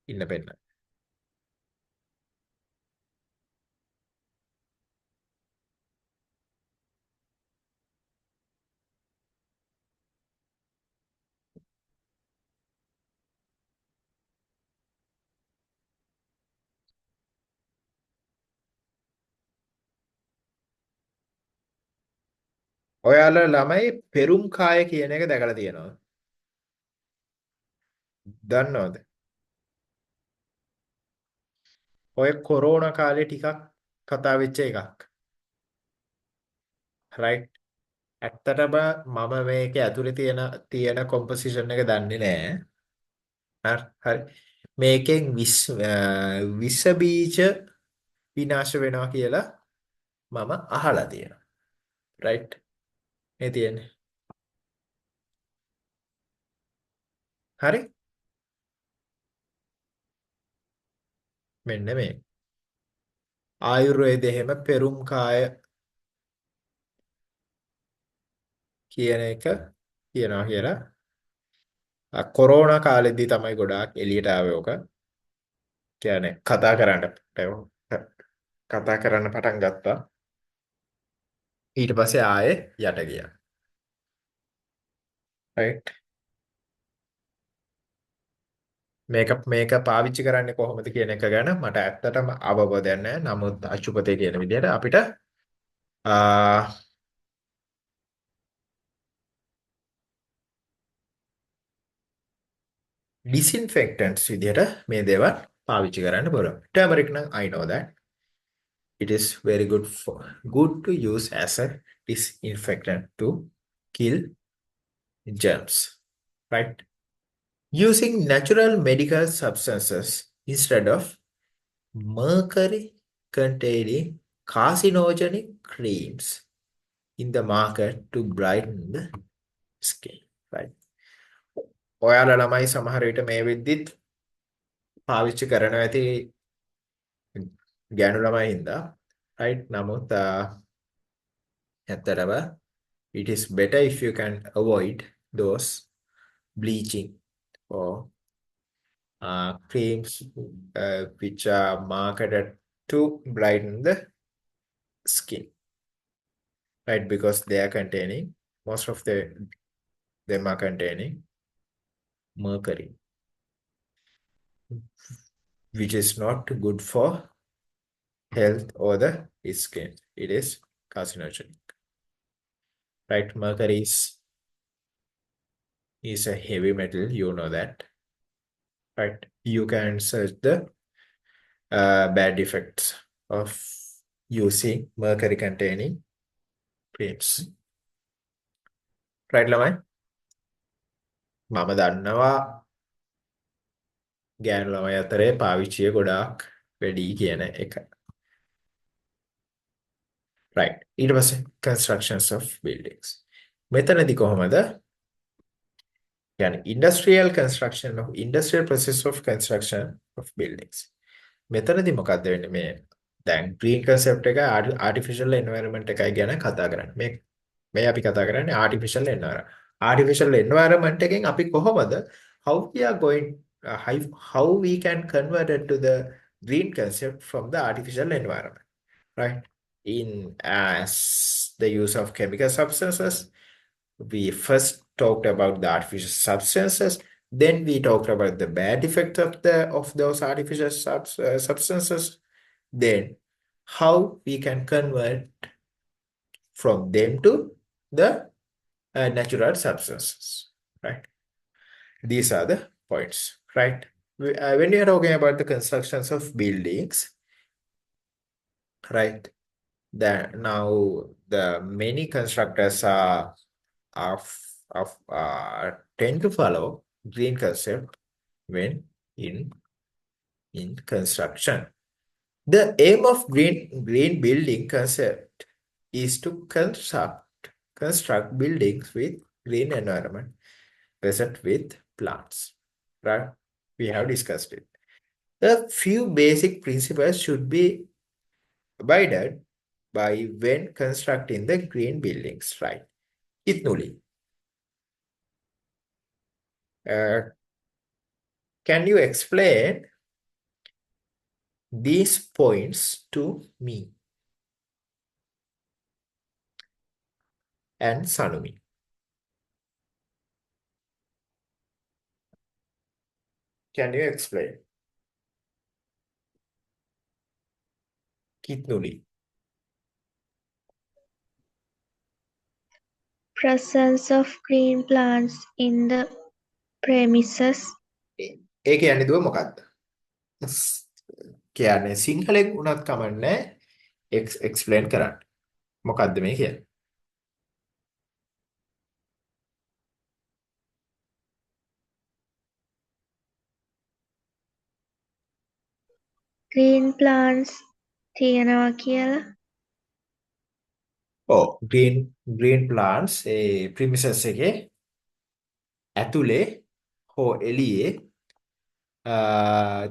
ඉන්න පෙන්න. ඔයාලා ළමයි පෙරුම් කාය කියන එක දැකලා තියෙනවද? දන්නවද? ඔය කොරෝනා කාලේ ටිකක් කතා වෙච්ච එකක්. right? ඇත්තටම මම මේකේ ඇතුලේ තියෙන composition එක දන්නේ නැහැ. හරි. මේකෙන් විස බීජ විනාශ වෙනවා කියලා මම අහලා තියෙනවා. right? මේ තියෙන්නේ. හරි? මෙන්න මේ. ආයුර්වේදයේ හැම පෙරුම් කාය කියන එක කියනවා කියලා. කොරෝනා කාලෙදී තමයි ගොඩාක් එළියට ආවේ ඕක. කියන්නේ කතා කරන්න පටන් ගත්තා. ඊට පස්සේ ආයේ යට ගියා. right මේක පාවිච්චි කරන්නේ කොහොමද කියන එක ගැන මට ඇත්තටම අවබෝධයක් නැහැ. නමුත් අචුපතේ කියන විදිහට අපිට ඩිස්ඉන්ෆෙක්ටන්ට්ස් විදිහට මේ දේවල් පාවිච්චි කරන්න පුළුවන්. ටර්මරික් නම් I know that it is very good to use as a disinfectant to kill germs. Right? Using natural medical substances instead of mercury containing carcinogenic creams in the market to brighten the skin. Right? ඔයාලා ළමයි සමහර විට මේ වෙද්දිත් පාවිච්චි කරනවා ඇති ගෑනු ළමයි හින්දා. right? නමුත් ඇත්තටම it is better if you can avoid those bleaching or creams which are marketed to brighten the skin, right? Because they are containing, most of them are containing mercury, which is not good for health or the skin. It is carcinogenic, right? Mercury is a heavy metal, you know that, right? You can search the bad effects of using mercury containing creams. right ළමයි? මම දන්නවා ගෑනු ළමයි අතරේ පාවිච්චිය ගොඩාක් වැඩි කියන එක. right. ඊට පස්සේ constructions of buildings. මෙතනදී කොහොමද? يعني industrial process of construction of buildings. මෙතනදී මොකක්ද වෙන්නේ මේ දැන් green concept එක artificial environment එකයි ගැන කතා කරන්නේ. මේ අපි කතා කරන්නේ artificial environment. artificial environment එකෙන් අපි කොහොමද how we are going how we can convert it to the green concept from the artificial environment, right? In as the use of chemical substances, we first talked about the artificial substances, then we talked about the bad effects of those artificial substances, then how we can convert from them to the natural substances, right? These are the points, right? When we are talking about the constructions of buildings, right? That now the many constructors tend to follow green concept when in construction. The aim of green building concept is to construct buildings with green environment present with plants. Right? We have discussed it. A few basic principles should be abided by when constructing the green buildings. Right? Itnuli. Can you explain these points to me and Sanumi? Can you explain? Kitnuli. Presence of green plants in the premises. ඒ කියන්නේ දුව මොකක්ද? කියන්නේ සිංහලෙන් උනත් කමන්නේ explain කරන්න. මොකක්ද මේ කියන්නේ? green plants තියනවා කියලා. green plants premises එකේ ඇතුලේ හෝ එළියේ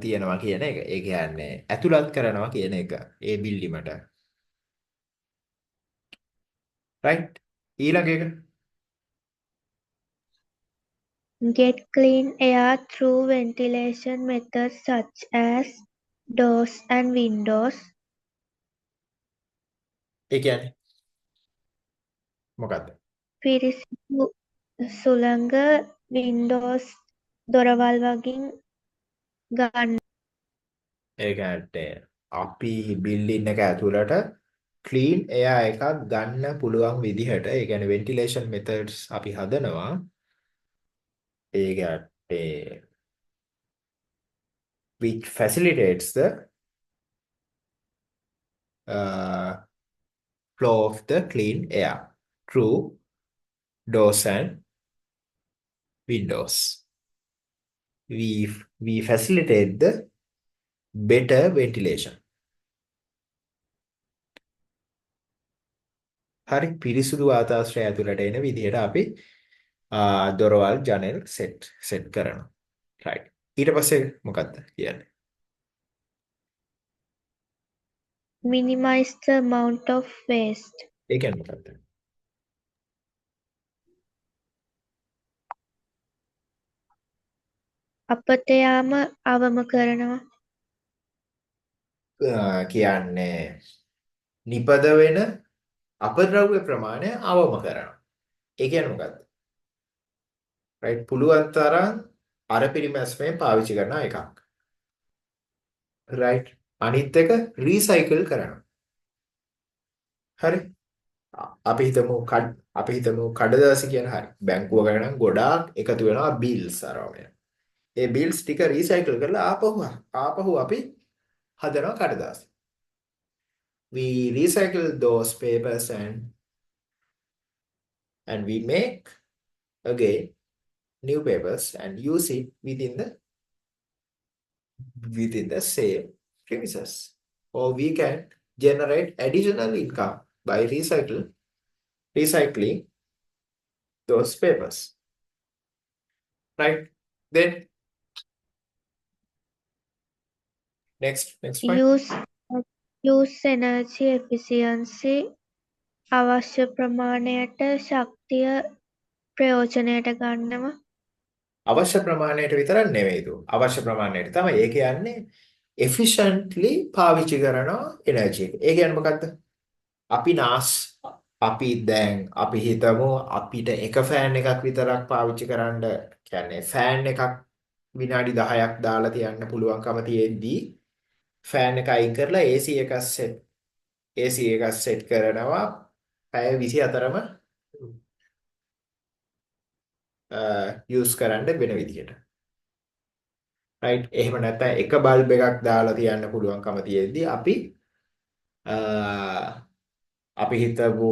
තියෙනවා කියන එක. ඒ කියන්නේ ඇතුළත් කරනවා කියන එක ඒ බිල්ඩිමට. right? ඊළඟ එක Get clean air through ventilation methods such as doors and windows. ඒ කියන්නේ මොකද්ද? පිරිසිදු සුළඟ වින්ඩෝස් දොරවල් වගින් ගන්න. ඒ කියන්නේ අපි බිල්ඩින් එක ඇතුළට ක්ලීන් එයා එකක් ගන්න පුළුවන් විදිහට ඒ කියන්නේ වෙන්ටිලේෂන් මෙතඩ්ස් අපි හදනවා. ඒ කියන්නේ which facilitates the flow of the clean air through doors and windows. We facilitate the better ventilation. හරි පිරිසුදු වාතාශ්‍රය ඇතුළට එන විදිහට අපි දොරවල් ජනෙල් සෙට් කරනවා. right. ඊට පස්සේ මොකක්ද කියන්නේ? Minimize the amount of waste. ඒ කියන්නේ මොකක්ද? අපත යාම අවම කරනවා. කියන්නේ නිපද වෙන අපද්‍රව්‍ය ප්‍රමාණය අවම කරනවා. ඒ කියන්නේ මොකක්ද? right. පුළුවන් තරම් අර පිරිමැස්මෙන් පාවිච්චි කරන එකක්. right. අනිත් එක රීසයිකල් කරනවා. හරි. අපි හිතමු කඩදාසි කියන හරි. බැංකුව ගණන් ගොඩාක් එකතු වෙනවා බිල්ස් අරගෙන. ඒ බිල්ස් ටික රීසයිකල් කරලා ආපහු අපි හදනවා කඩදාසි. We recycle those papers and we make again new papers and use it within the same premises. Or we can generate additional income by recycling those papers. Right? Then next point. Use energy efficiency අවශ්‍ය ප්‍රමාණයට ශක්තිය ප්‍රයෝජනයට ගන්නවා. අවශ්‍ය ප්‍රමාණයට විතරක් නෙවෙයි දෝ. අවශ්‍ය ප්‍රමාණයට තමයි. ඒ කියන්නේ efficiently පාවිච්චි කරනවා එනර්ජි එක. ඒ කියන්නේ මොකද්ද? අපි හිතමු අපිට එක ෆෑන් එකක් විතරක් පාවිච්චි කරන්න කියන්නේ ෆෑන් එකක් විනාඩි 10ක් දාලා තියන්න පුළුවන්කම තියෙද්දී ෆෑන් එක අයින් කරලා AC එකක් සෙට් කරනවා පැය 24ම යූස් කරන්න වෙන විදිහට. right. එහෙම නැත්නම් එක බල්බ් එකක් දාලා තියන්න පුළුවන්කම තියෙද්දී අපි හිතමු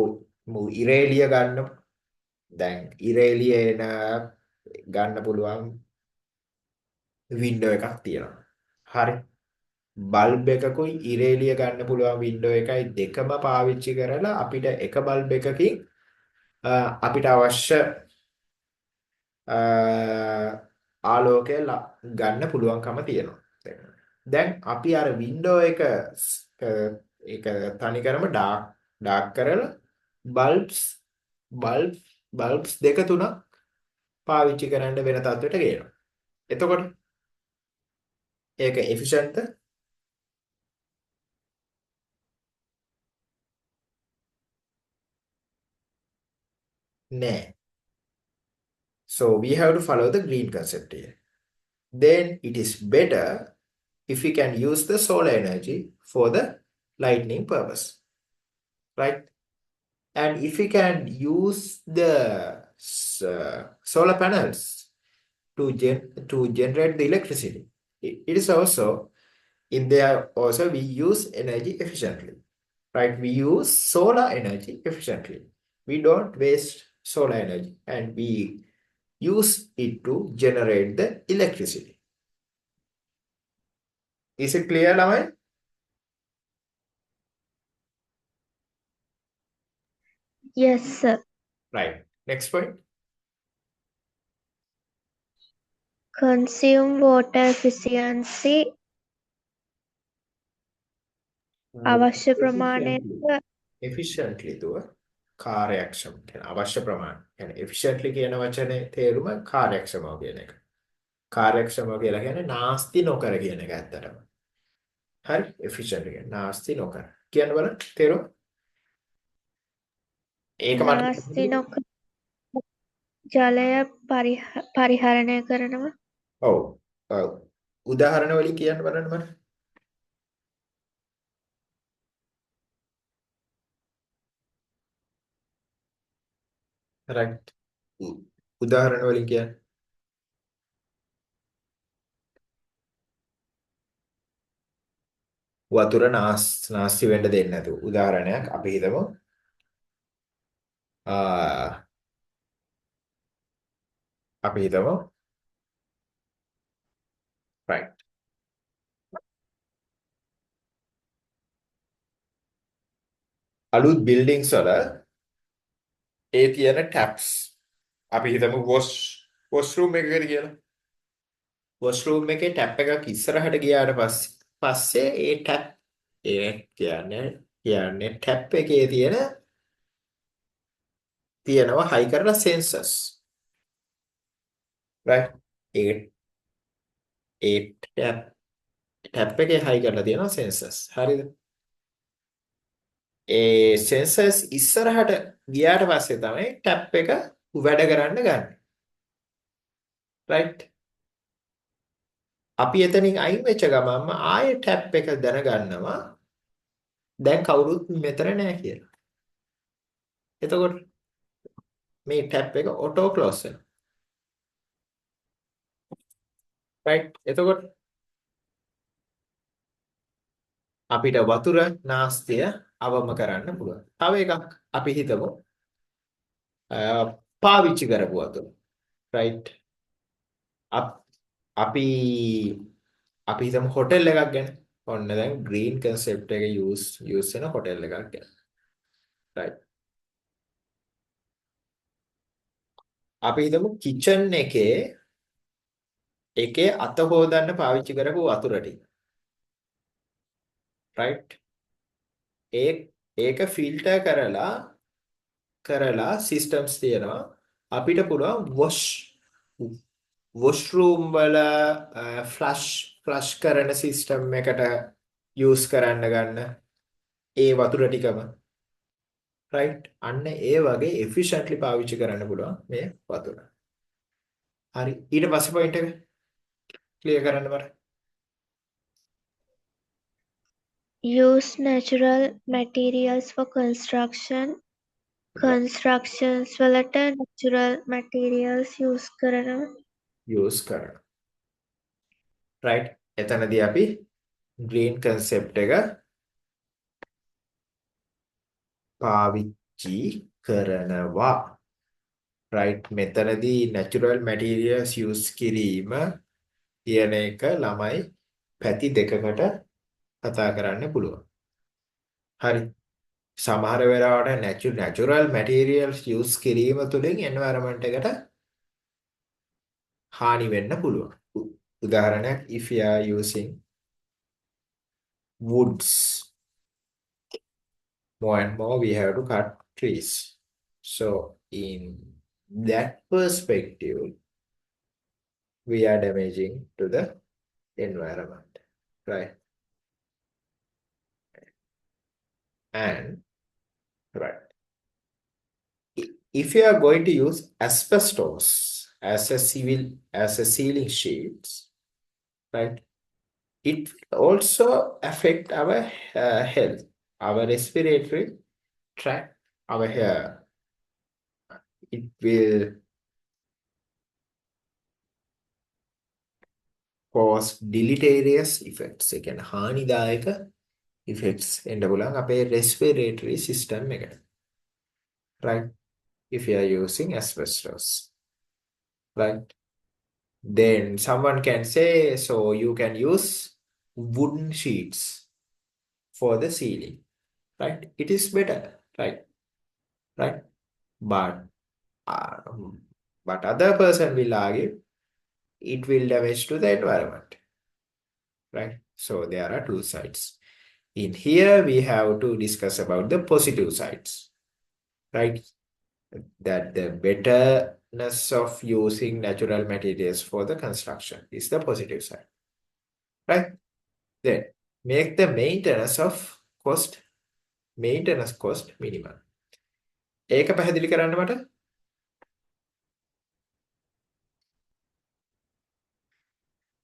ඉරේලිය ගන්න. දැන් ඉරේලිය ගන්න පුළුවන් වින්ඩෝ එකක් තියෙනවා. හරි. බල්බ් එකකුයි ඉරේලිය ගන්න පුළුවන් වින්ඩෝ එකයි දෙකම පාවිච්චි කරලා අපිට එක බල්බ් එකකින් අපිට අවශ්‍ය ආලෝකය ගන්න පුළුවන්කම තියෙනවා. දැන් අපි අර වින්ඩෝ එක තනිකරම ඩාර්ක් කරලා බල්බ්ස් දෙක තුනක් පාවිච්චි කරන්න වෙන තත්ත්වයට ගේනවා. එතකොට ඒක efficient නෑ. So we have to follow the green concept here. Then it is better if we can use the solar energy for the lighting purpose. Right? And if we can use the solar panels to generate the electricity, it is also in there also we use energy efficiently. Right? We use solar energy efficiently. We don't waste solar energy and we use it to generate the electricity. Is it clear, Lamai? Yes, sir. Right. Next point. Consume water efficiency අවශ්‍ය ප්‍රමාණයට Efficiently though. කාර්යක්ෂම කියන අවශ්‍ය ප්‍රමාණය. يعني efficiently කියන වචනේ තේරුම කාර්යක්ෂමව කියන එක. කාර්යක්ෂමව කියලා කියන්නේ නාස්ති නොකර කියන එක ඇත්තටම. හරි efficiently කියන්නේ නාස්ති නොකර. කියන්න බලන්න තේරුම. ඒක නාස්ති මට නොකර ජලය පරිහරණය කරනවා. ඔව්. ඔව්. උදාහරණ වලින් කියන්න බලන්න මට. right. උදාහරණ වලින් කියන්න. වතුර නාස්ති වෙන්න දෙන්නේ නැතුව. උදාහරණයක් අපි හිතමු. අපි හිතමු. right. අලුත් බිල්ඩින්ග්ස් වල ඒ තියෙන ටැප්ස් අපි හිතමු වොෂ්රූම් එකකට කියලා. වොෂ්රූම් එකේ ටැප් එකක් ඉස්සරහට ගියාට පස්සේ ඒ ටැප් ඒ කියන්නේ ටැප් එකේ තියෙනවා හයි කරන සෙන්සර්ස්. right. ඒ ටැප් එකේ හයි කරලා තියෙනවා සෙන්සර්ස්. හරිද? ඒ සෙන්සර්ස් ඉස්සරහට ගියාට පස්සේ තමයි ටැප් එක වැඩ කරන්න ගන්න. right. අපි එතනින් අයින් වෙච්ච ගමන්ම ආයේ ටැප් එක දැනගන්නවා දැන් කවුරුත් මෙතන නැහැ කියලා. එතකොට මේ ටැප් එක ඔටෝ ක්ලෝස් වෙනවා. right. එතකොට අපිට වතුර නාස්තිය අවම කරන්න පුළුවන්. තව එකක් අපි හිතමු පාවිච්චි කරපු වතුර. right. අපි අපි හිතමු හොටෙල් එකක් ගැන. ඔන්න දැන් green concept එක use වෙන හොටෙල් එකක් ගැන. right. අපි හිතමු කිචන් එකේ අත හොදන්න පාවිච්චි කරපු වතුර ටික. right. ඒක ෆිල්ටර් කරලා සිස්ටම්ස් තියෙනවා. අපිට පුළුවන් වොෂ්රූම් වල ෆ්ලෂ් කරන සිස්ටම් එකට යූස් කරන්න ගන්න ඒ වතුර ටිකම. right. අන්න ඒ වගේ efficiently පාවිච්චි කරන්න පුළුවන් මේ වතුර. හරි. ඊට පස්සේ පොයින්ට් එක ක්ලියර් කරන්න බර. Use natural materials for construction. Constructions වලට natural materials use කරනවා. use කරන. right. එතනදී අපි green concept එක පාවිච්චි කරනවා. right. මෙතනදී natural materials use කිරීම කියන එක ළමයි පැති දෙකකට කතා කරන්න පුළුවන්. හරි. සමහර වෙලාවට natural materials use කිරීම තුළින් environment එකට හානි වෙන්න පුළුවන්. උදාහරණයක් if you are using woods more and more we have to cut trees. So in that perspective we are damaging to the environment. Right. And right. If you are going to use asbestos as a ceiling sheets, right, it will also affect our health, our respiratory tract, our hair. It will cause deleterious effects. ඒ කියන්නේ හානිදායක effects එන්න පුළුවන් අපේ respiratory system එකට. right. If you are using asbestos. right. Then someone can say, so you can use wooden sheets for the ceiling. Right. It is better. Right. Right. But other person will argue it will damage to the environment. Right. So there are two sides. In here we have to discuss about the positive sides. right? That the betterness of using natural materials for the construction is the positive side, right? Then make the maintenance cost minimal. ඒක පැහැදිලි කරන්න මට.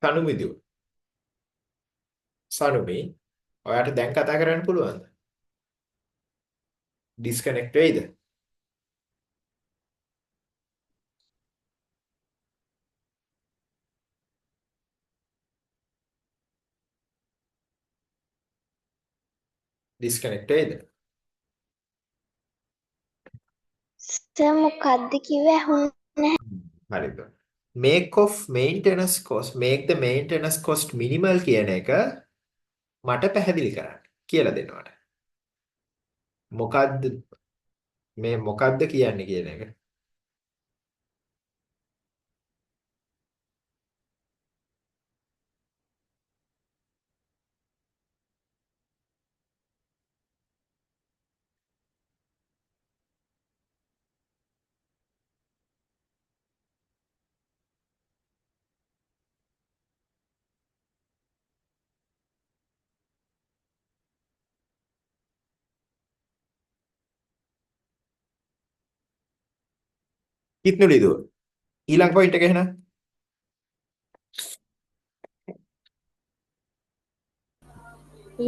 සනුමිදුව. සනුමි ඔයාට දැන් කතා කරන්න පුළුවන්ද? Disconnect වෙයිද? ඩිස්කනෙක්ට් වෙයිද? සර් මොකක්ද කිව්වේ ඇහුන්නේ හරිද? make the maintenance cost minimal කියන එක මට පැහැදිලි කරන්න කියලා දෙනවට. මොකද්ද මොකද්ද කියන්නේ කියන එක. හිටනු ලිදුව. ඊළඟ පොයින්ට් එක එහෙනම්.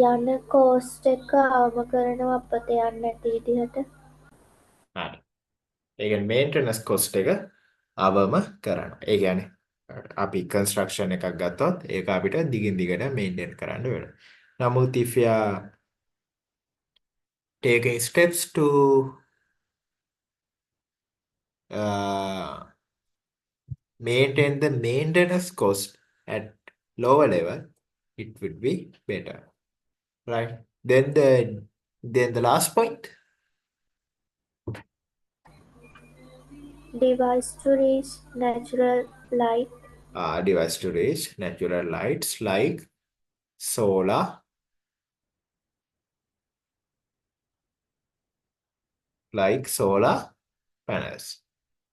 යන කෝස්ට් එක අවම කරනවා අපත යන්නේ නැති විදිහට. හරි. ඒ කියන්නේ මේන්ටනන්ස් කොස්ට් එක අවම කරනවා. ඒ කියන්නේ අපි කන්ස්ට්‍රක්ෂන් එකක් ගත්තොත් ඒක අපිට දිගින් දිගට මේන්ටේන් කරන්න වෙනවා. නමුත් if you are taking steps to maintain the maintenance cost at lower level, it would be better, right? Then the last point, Device to reach natural light. device to reach natural lights solar, like solar panels,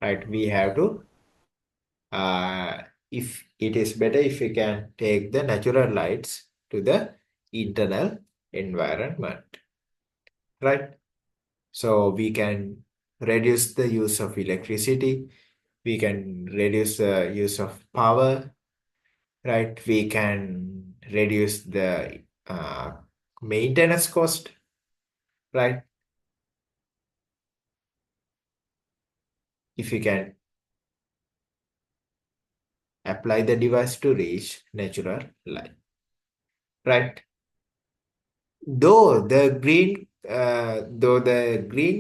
right? We have to, if it is better if we can take the natural lights to the internal environment, right? So we can reduce the use of electricity, we can reduce the use of power, right? We can reduce the maintenance cost, right? If we can apply the device to reach natural light, right? Though the green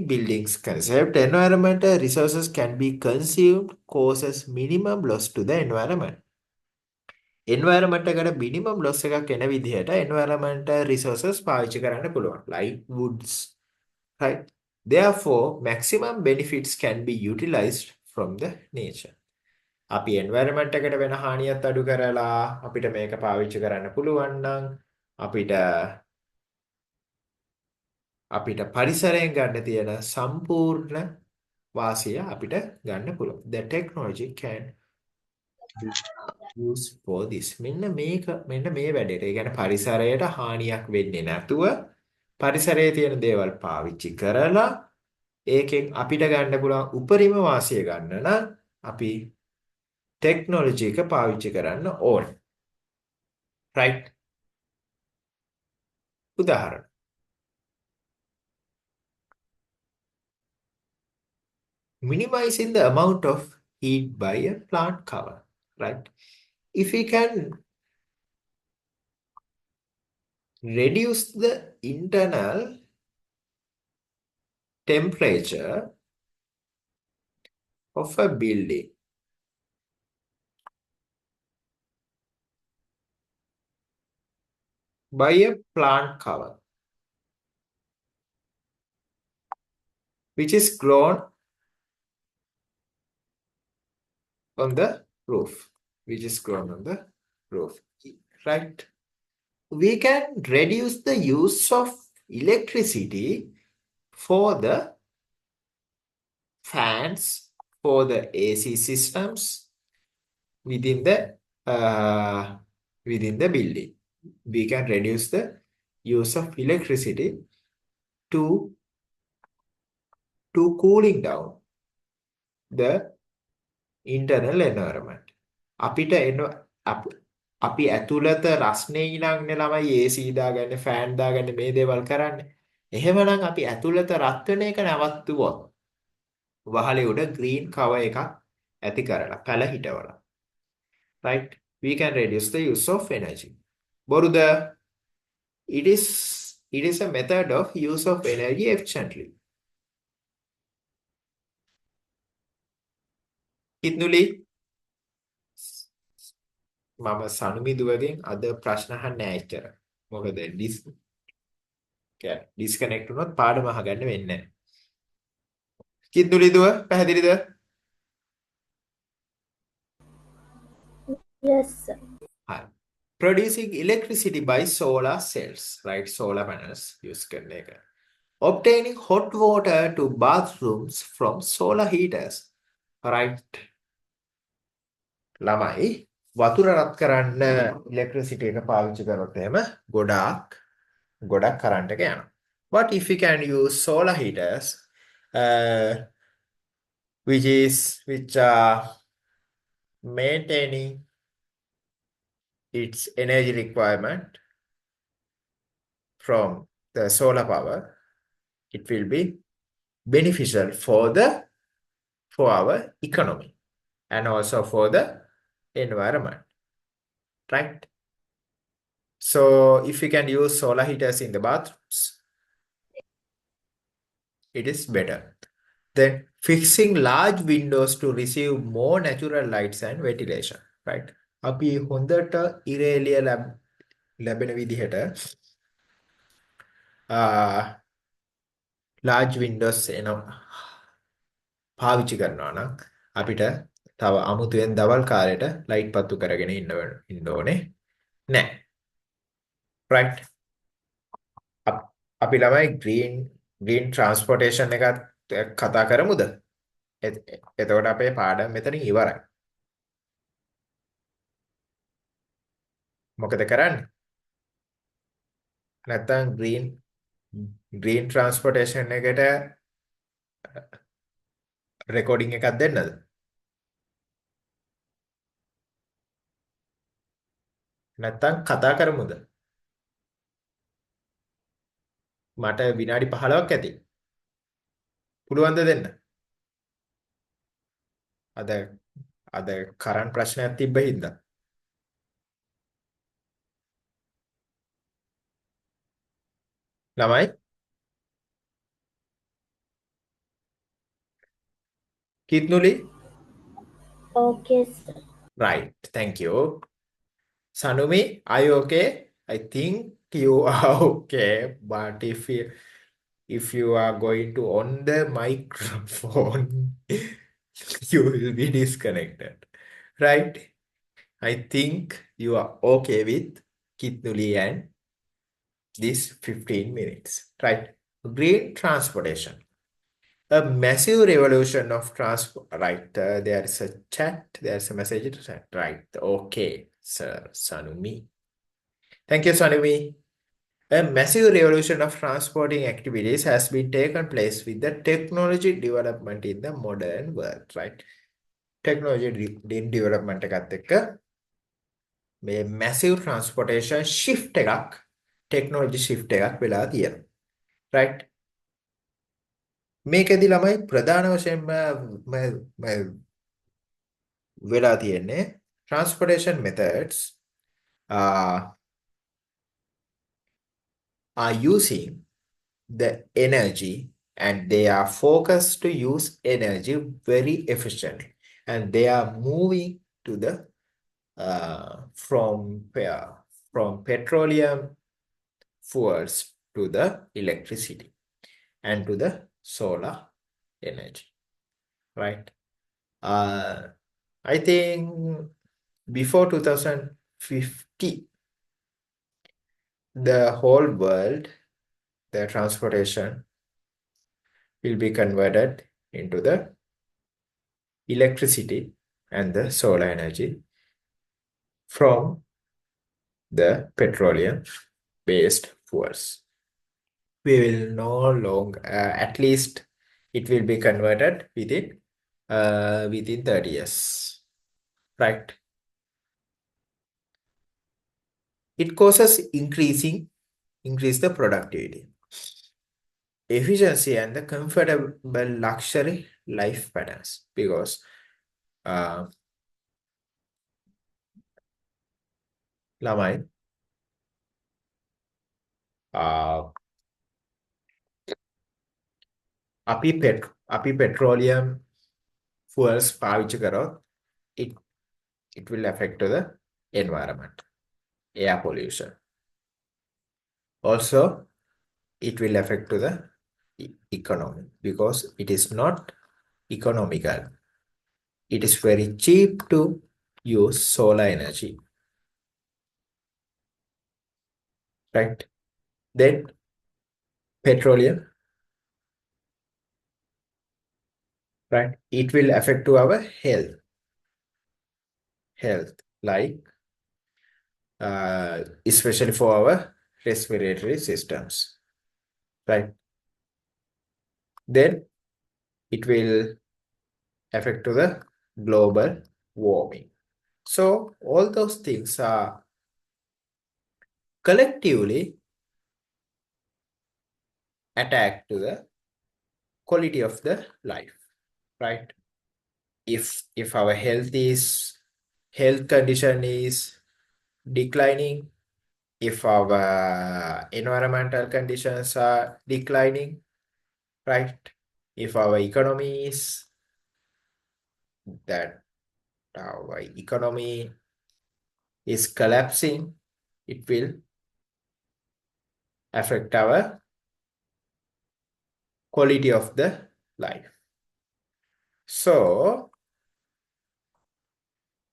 buildings concept, environmental resources can be consumed, causes minimum loss to the environment. Environment එකට minimum loss එකක් එන විදිහට environmental resources පාවිච්චි කරන්න පුළුවන්. Like woods, right? Therefore, maximum benefits can be utilized from the nature. අපි environment එකට වෙන හානියත් අඩු කරලා අපිට මේක පාවිච්චි කරන්න පුළුවන් නම් අපිට පරිසරයෙන් ගන්න තියෙන සම්පූර්ණ වාසිය අපිට ගන්න පුළුවන්. The technology can be used for this. මෙන්න මේ වැඩේට. ඒ කියන්නේ පරිසරයට හානියක් වෙන්නේ නැතුව පරිසරයේ තියෙන දේවල් පාවිච්චි කරලා ඒකෙන් අපිට ගන්න පුළුවන් උපරිම වාසිය ගන්න නම් අපි ටෙක්නොලොජි එක පාවිච්චි කරන්න ඕනේ. right? උදාහරණ. Minimizing the amount of heat by a plant cover, right? If we can reduce the internal temperature of a building by a plant cover, which is grown on the roof, right? We can reduce the use of electricity for the fans for the AC systems within the uh, within the building. We can reduce the use of electricity to cooling down the internal environment. අපිට එන අපි ඇතුළත රස්නේ ඉනන්නේ ළමයි AC දාගන්නේ fan දාගන්නේ මේ දේවල් කරන්නේ. එහෙමනම් අපි ඇතුළත රත් වෙන එක නවත්තුවොත් වහලේ උඩ green cover එකක් ඇති කරලා පැල හිටවලා. Right? We can reduce the use of energy. බොරුද? It is a method of use of energy efficiently. කිත්නුලි මම සනුමිදුවගෙන් අද ප්‍රශ්න අහන්නේ නැහැ එච්චර. මොකද ඩිස්කනෙක්ට් වුණොත් පාඩම අහගන්න වෙන්නේ නැහැ. කිත්නුලි දුව පැහැදිලිද? Yes, sir. Hi. Producing electricity by solar cells, right? Solar panels use කරන එක. Obtaining hot water to bathrooms from solar heaters, right? ළමයි වතුර රත් කරන්න ඉලෙක්ට්‍රිසිටි එක පාවිච්චි කරොත් එහෙම ගොඩක් කරන්ට් එක යනවා. What if we can use solar heaters which are maintaining its energy requirement from the solar power? It will be beneficial for our economy and also for the environment, right? So if we can use solar heaters in the bathrooms, it is better. Then fixing large windows to receive more natural lights and ventilation, right? අපි හොඳට ඉර එළිය ලැබෙන විදිහට large windows පාවිච්චි කරනවා නම් අපිට තව අමුතුවෙන් දවල් කාලේට ලයිට් පත්තු කරගෙන ඉන්න ඕනේ නෑ. right? අපි ළමයි green transportation එකත් කතා කරමුද? එතකොට අපේ පාඩම මෙතනින් ඉවරයි. මොකද කරන්නේ? නැත්තම් green transportation එකට recording එකක් දෙන්නද? නැත්තම් කතා කරමුද? මට විනාඩි 15ක් ඇති. පුළුවන්ද දෙන්න? අද කරන්ට් ප්‍රශ්නයක් තිබ්බ හින්දා. ළමයි කිත්නුලි? Okay, sir. Right, thank you. Sanumi, are you okay? I think you are okay, but if you are going to on the microphone, you will be disconnected. Right? I think you are okay with Kitnuli and this 15 minutes. Right? Green transportation. A massive revolution of transport. Right. There is a chat. There's a message to chat. Right. Okay, sir. Sanumi. Thank you, Sanumi. A massive revolution of transporting activities has been taken place with the technology development in the modern world, right? Technology development එකත් එක්ක මේ massive transportation shift එකක් technology shift එකක් වෙලා තියෙනවා. right? මේකෙදි ළමයි ප්‍රධාන වශයෙන්ම වෙලා තියෙන්නේ transportation methods are using the energy and they are focused to use energy very efficiently and they are moving to the from petroleum fuels to the electricity and to the solar energy, right? I think before 2050 the whole world, the transportation will be converted into the electricity and the solar energy from the petroleum-based fuels. We will no longer, at least it will be converted within 30 years, right? It causes increase the productivity, efficiency, and the comfortable luxury life patterns because uh, ළමයි අපි අපි petroleum fuels පාවිච්චි කරොත් it it will affect to the environment, air pollution. Also, it will affect to the economy because it is not economical. It is very cheap to use solar energy, right? Then petroleum, right? It will affect to our health, like especially for our respiratory systems, right? Then it will affect to the global warming. So all those things are collectively attack to the quality of the life, right? If our health condition is declining, if our environmental conditions are declining, right? If our economy is that our economy is collapsing, it will affect our quality of the life. So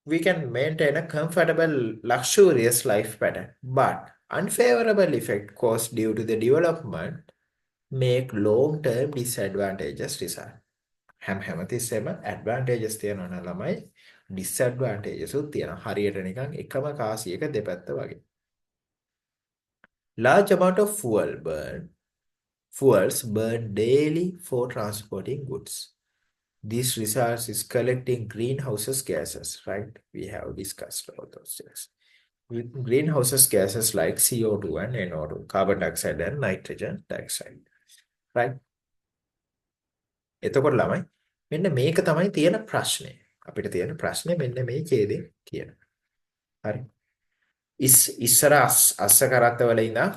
we can maintain a comfortable, luxurious life pattern, but unfavorable effect caused due to the development make long-term disadvantages result. හැමතිස්සෙම advantages තියෙනවා නම් ළමයි disadvantages උත් තියෙනවා. හරියට නිකන් එකම කාසියක දෙපැත්ත වගේ. Large amount of fuels burn daily for transporting goods. This results is collecting greenhouse gases, right? We have discussed all those things. Greenhouse gases like CO2 and NO2, carbon dioxide and nitrogen dioxide, right? එතකොට ළමයි මෙන්න මේක තමයි තියෙන ප්‍රශ්නේ. අපිට තියෙන ප්‍රශ්නේ මෙන්න මේ ඡේදය කියන. හරි. ඉස්සර අස්ස කරත්තවල ඉඳන්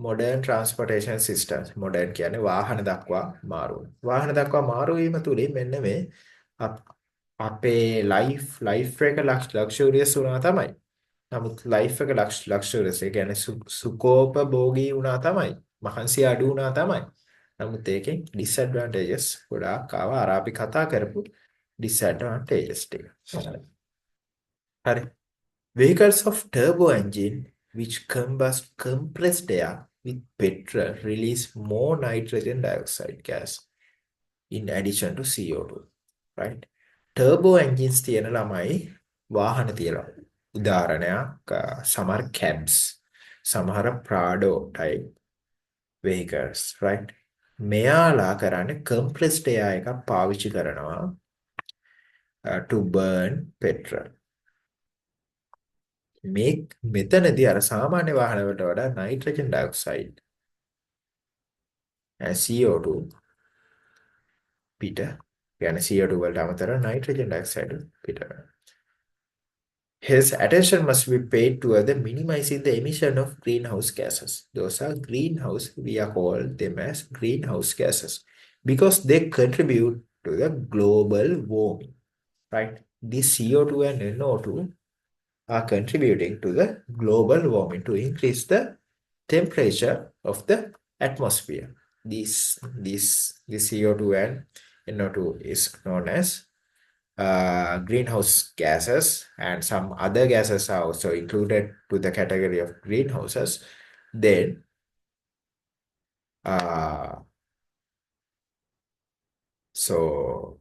modern transportation systems, modern කියන්නේ වාහන දක්වා මාරු වෙනවා. වාහන දක්වා මාරු වීම තුලින් මෙන්න මේ අපේ life එක luxurious වුණා තමයි. නමුත් life එක luxurious ඒ කියන්නේ සුකෝපභෝගී වුණා තමයි. මහන්සිය අඩු වුණා තමයි. නමුත් ඒකෙන් disadvantages ගොඩාක් ආවා. අර අපි කතා කරපු disadvantages ටික. හරි. Vehicles of turbo engine which combust compressed air with petrol release more nitrogen dioxide gas in addition to CO2, right? Turbo engines තියෙන ළමයි වාහන තියෙනවා. උදාහරණයක් සමහර cabs, සමහර Prado type vehicles, right? මෙයාලා කරන්නේ compressed air එකක් පාවිච්චි කරනවා to burn petrol. මෙතනදී අර සාමාන්‍ය වාහනවලට වඩා nitrogen dioxide and CO2 පිට يعني CO2 වලට අමතරව nitrogen dioxide පිට වෙනවා. His attention must be paid toward the minimizing the emission of greenhouse gases. Those are greenhouse, we are called them as greenhouse gases because they contribute to the global warming, right? This CO2 and NO2 are contributing to the global warming to increase the temperature of the atmosphere. This CO2 and NO2 is known as greenhouse gases, and some other gases are also included to the category of greenhouses. Then so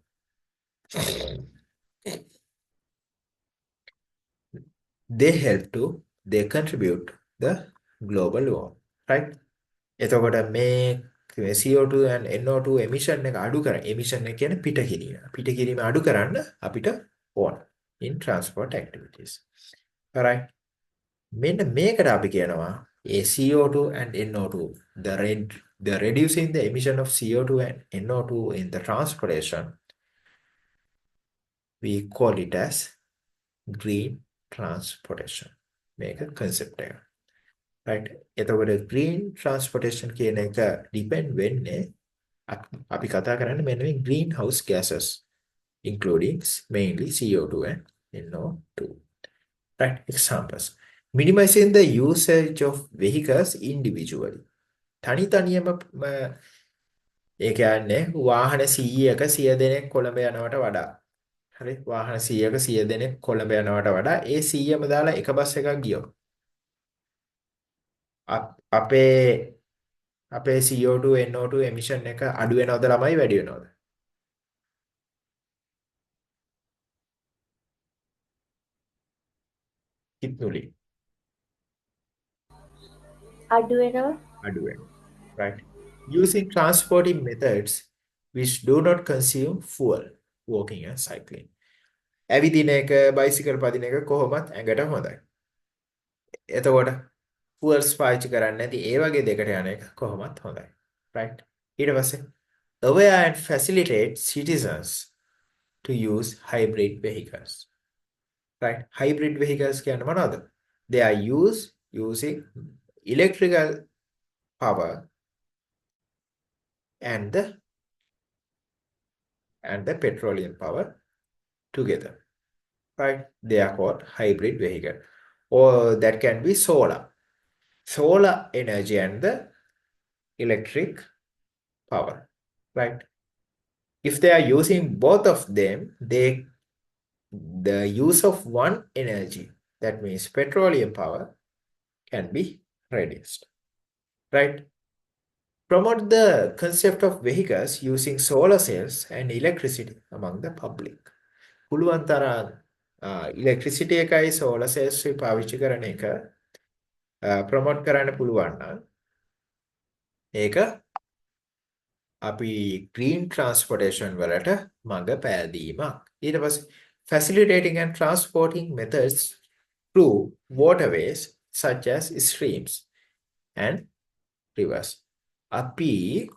they contribute the global warming, right? එතකොට මේ CO2 and NO2 emission එක අඩු කරන්න, emission එක කියන්නේ පිට කිරීම. පිට කිරීම අඩු කරන්න අපිට ඕන in transport activities. Alright. මෙන්න මේකට අපි කියනවා ඒ CO2 and NO2, the reducing the emission of CO2 and NO2 in the transportation, we call it as green transportation. මේක concept එක. Right. එතකොට green transportation කියන එක depend වෙන්නේ අපි කතා කරන්නේ මෙන්න මේ greenhouse gases, including mainly CO2 and NO2. Right. Examples. Minimizing the usage of vehicles individually. තනි තනියම ඒ කියන්නේ වාහන 100ක 100 දෙනෙක් කොළඹ යනවට වඩා, හරි, වාහන 100ක 100 දෙනෙක් කොළඹ යනවට වඩා ඒ 100ම දාලා එක බස් එකක් ගියොත් අපේ CO2 NO2 emission එක අඩු වෙනවද ළමයි වැඩි වෙනවද? කිත්නුලි අඩු වෙනවා. අඩු වෙනවා. Right. Using transporting methods which do not consume fuel, walking and cycling. ඇවිදින එක, බයිසිකල් පදින එක කොහොමත් ඇඟට හොඳයි. එතකොට fuels පාවිච්චි කරන්නේ නැති ඒ වගේ දෙකට යන එක කොහොමත් හොඳයි. Right. ඊට පස්සේ aware and facilitate citizens to use hybrid vehicles. Right. Hybrid vehicles කියන්නේ මොනවද? They are using electrical power and the petroleum power together. Right? They are called hybrid vehicle. Or that can be solar energy and the electric power. Right? If they are using both of them, the use of one energy, that means petroleum power, can be reduced. Right? Promote the concept of vehicles using solar cells and electricity among the public. පුළුවන් තරම් electricity එකයි solar cells පාවිච්චි කරන එක promote කරන්න පුළුවන් නම් ඒක අපි green transportation වලට මඟ පෑදීමක්. ඊට පස්සේ facilitating and transporting methods through waterways such as streams and rivers. අපි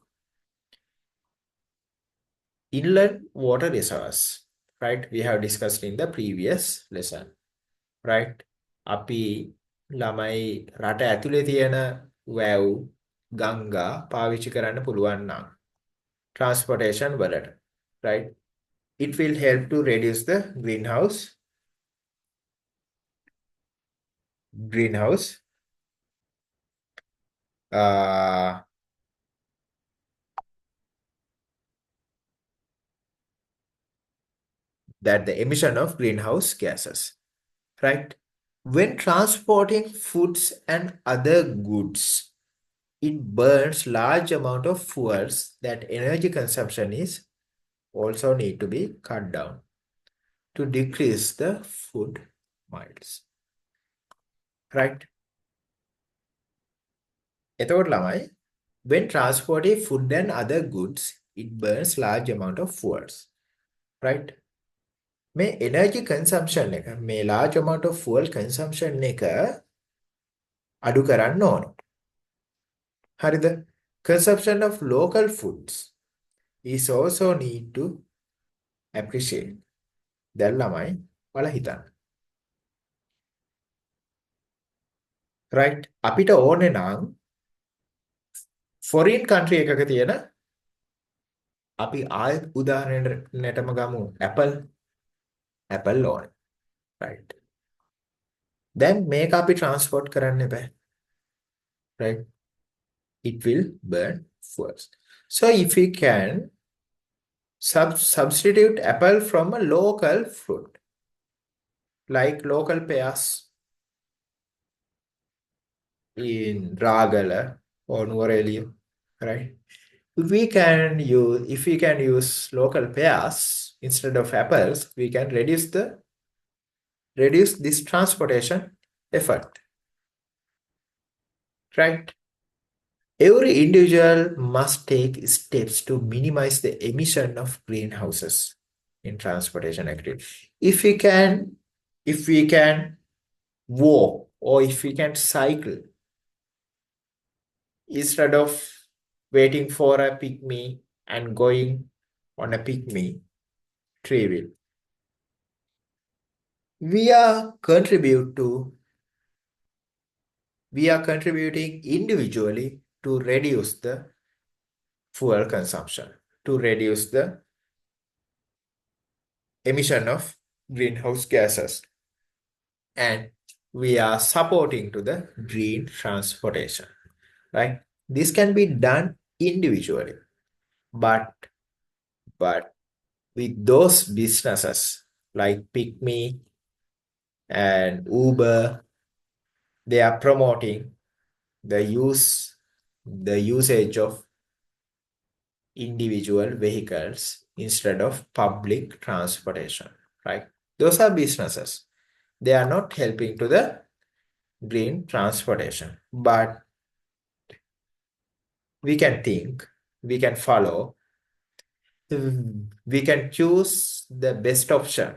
inland water reservoirs, right? We have discussed in the previous lesson, right? අපි ළමයි රට ඇතුලේ තියෙන වැව්, ගංගා පාවිච්චි කරන්න පුළුවන් නම් transportation වලට, right? It will help to reduce the greenhouse that the emission of greenhouse gases, right? When transporting foods and other goods, it burns large amount of fuels. That energy consumption is also need to be cut down to decrease the food miles, right? එතකොට ළමයි, when transporting food and other goods, it burns large amount of fuels, right? මේ energy consumption එක, මේ large amount of fuel consumption එක අඩු කරන්න ඕන. හරිද? Consumption of local foods is also need to appreciate. දැන් ළමයි ඔයාලා හිතන්න. right? අපිට ඕනේ නම් foreign country එකක තියෙන අපි ආයෙත් උදාහරණයටම ගමු Apple ඕනේ. right? දැන් මේක අපි transport කරන්න බෑ. right? It will burn first. So if we can substitute apple from a local fruit, like local pears in Ragala or Nuvareliya, right? If we can use local pears, instead of apples, we can reduce this transportation effort, right? Every individual must take steps to minimize the emission of greenhouses in transportation activity. If we can, if we can walk or if we can cycle instead of waiting for a pygmy and going on a pygmy tree wheel, we are contribute to we are contributing individually to reduce the fuel consumption, to reduce the emission of greenhouse gases, and we are supporting to the green transportation, right? This can be done individually, but but with those businesses like Picme and Uber, they are promoting the usage of individual vehicles instead of public transportation, right? Those are businesses. They are not helping to the green transportation, but we can think, we can follow, we can choose the best option.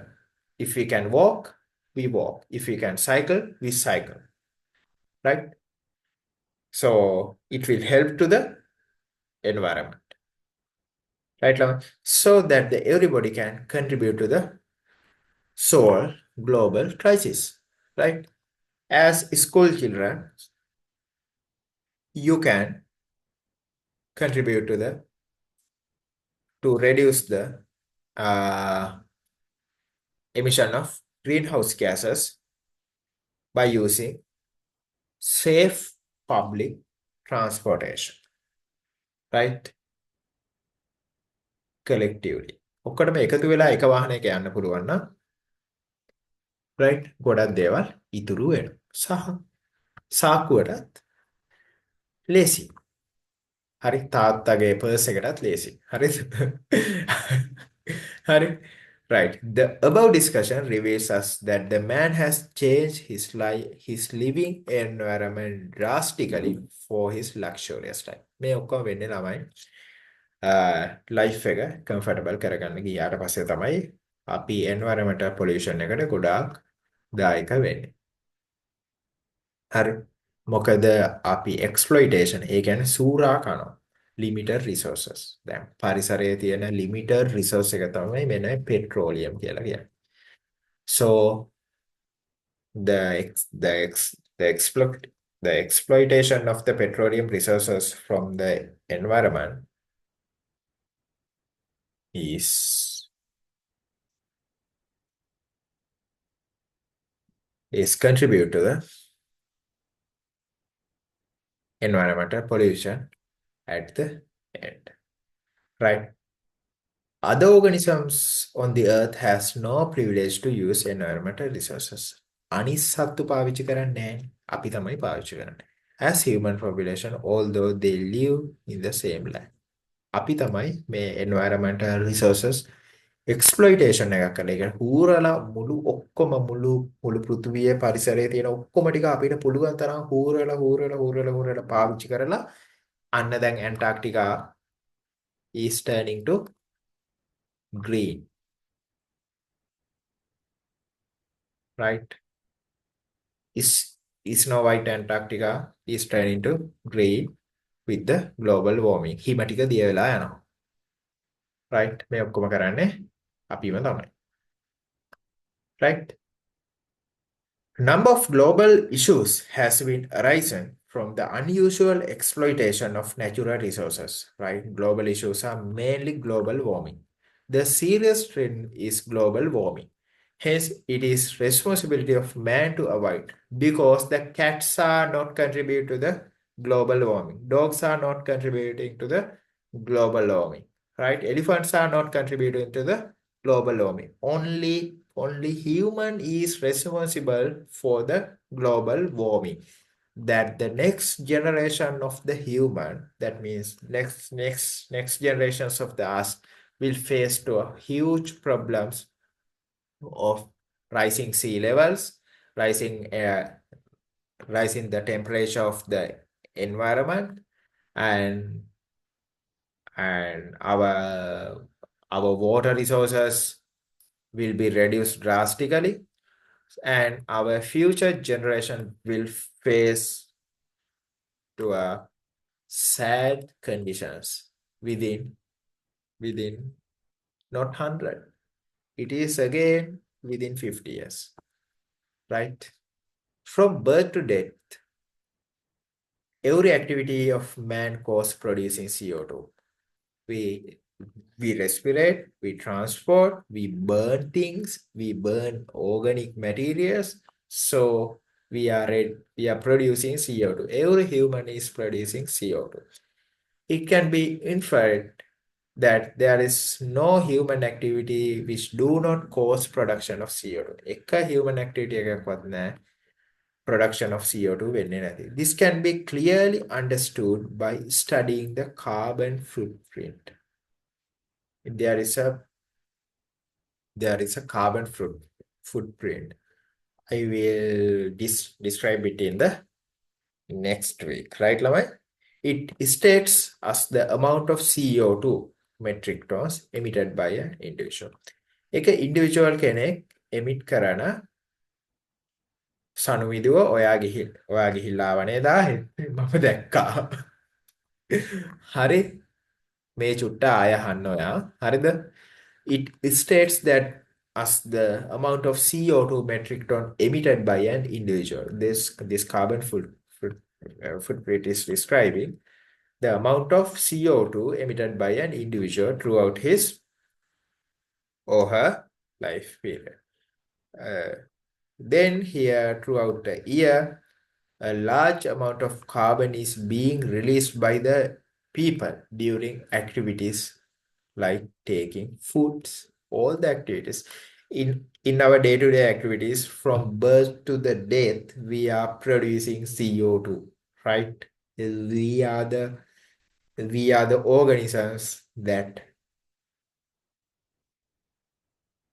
If we can walk, we walk. If we can cycle, we cycle, right? So it will help to the environment, right, Lavan? So that everybody can contribute to the solve global crisis, right? As school children, you can contribute to reduce the uh, emission of greenhouse gases by using safe public transportation, right? Collectively. ඔක්කොටම එකතු වෙලා එක වාහනයක යන්න පුළුවන් නම් right ගොඩක් දේවල් ඉතුරු වෙනවා. සහ සාක්කුවටත් ලේසි. හරි තාත්තගේ පර්ස් එකටත් ලේසි. හරිද? හරි. Right. The above discussion reveals us that the man has changed his living environment drastically for his luxurious life. මේ ඔක්කොම වෙන්නේ ළමයි ලයිෆ් එක කම්ෆර්ටබල් කරගන්න ගියාට පස්සේ තමයි අපි environmental pollution එකට ගොඩාක් දායක වෙන්නේ. හරි. මොකද අපි exploitation ඒ කියන්නේ සූරා කනවා. Limited resources. දැන් පරිසරයේ තියෙන limited resource එක තමයි මෙන්න petroleum කියලා කියන්නේ. So the exploitation of the petroleum resources from the environment is contribute to the environmental pollution at the end, right? Other organisms on the earth has no privilege to use environmental resources. අනිත් සත්තු පාවිච්චි කරන්නේ නැහැ. අපි තමයි පාවිච්චි කරන්නේ. As human population, although they live in the same land. අපි තමයි මේ environmental resources exploitation එකක් කරලා. ඒ කියන්නේ හූරලා මුළු පෘථිවියේ පරිසරයේ තියෙන ඔක්කොම ටික අපිට පුළුවන් තරම් හූරලා පාවිච්චි කරලා අන්න දැන් ඇන්ටාර්ක්ටිකා is turning to green, right? Is Snow White Antarctica is turning to green with the global warming. හිම ටික දිය වෙලා යනවා. right? මේ ඔක්කොම කරන්නේ අපිම තමයි. right? Number of global issues has been arisen from the unusual exploitation of natural resources, right? Global issues are mainly global warming. The serious trend is global warming. Hence, it is responsibility of man to avoid because the cats are not contributing to the global warming. Dogs are not contributing to the global warming, right? Elephants are not contributing to the global warming. Only human is responsible for the global warming. That the next generation of the human, that means next generations of the us, will face to a huge problems of rising sea levels, rising rising the temperature of the environment, and our water resources will be reduced drastically, and our future generation will face to a sad conditions within within not 100, it is again within 50 years, right? From birth to death, every activity of man cause producing CO2. We we respirate, we transport, we burn things, we burn organic materials. So we are producing CO2. Every human is producing CO2. It can be inferred that there is no human activity which do not cause production of CO2. එක human activity එකක්වත් නැහැ production of CO2 වෙන්නේ නැති. This can be clearly understood by studying the carbon footprint. There is a carbon footprint. I will describe it in the next week, right, Lamai? It states as the amount of CO2 metric tons emitted by an individual. එක individual කෙනෙක් emit කරන සනුවිදුව ඔයා ගිහිල්ලා ආව නේද මම දැක්කා. හරි මේ චුට්ට ආය අහන්න ඔයා. හරිද? It states that as the amount of CO2 metric ton emitted by an individual. This carbon footprint is describing the amount of CO2 emitted by an individual throughout his or her life period. Then here throughout the year, a large amount of carbon is being released by the people during activities like taking foods, all the activities. In our day-to-day activities, from birth to the death, we are producing CO2, right? We are the organisms that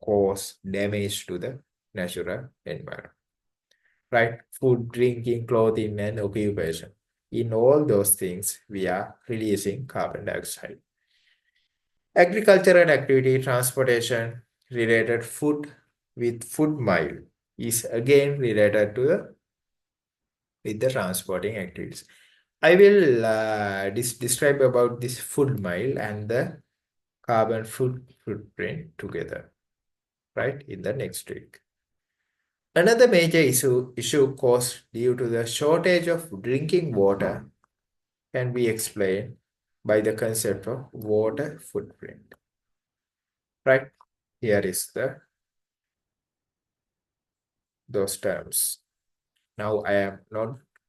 cause damage to the natural environment, right? Food, drinking, clothing, and occupation. In all those things, we are releasing carbon dioxide. Agricultural activity, transportation, related food with food mile is again related to with the transporting activities. I will describe about this food mile and the carbon footprint together, right, in the next week. Another major issue caused due to the shortage of drinking water can be explained by the concept of water footprint. Right? Here is those terms. Now I am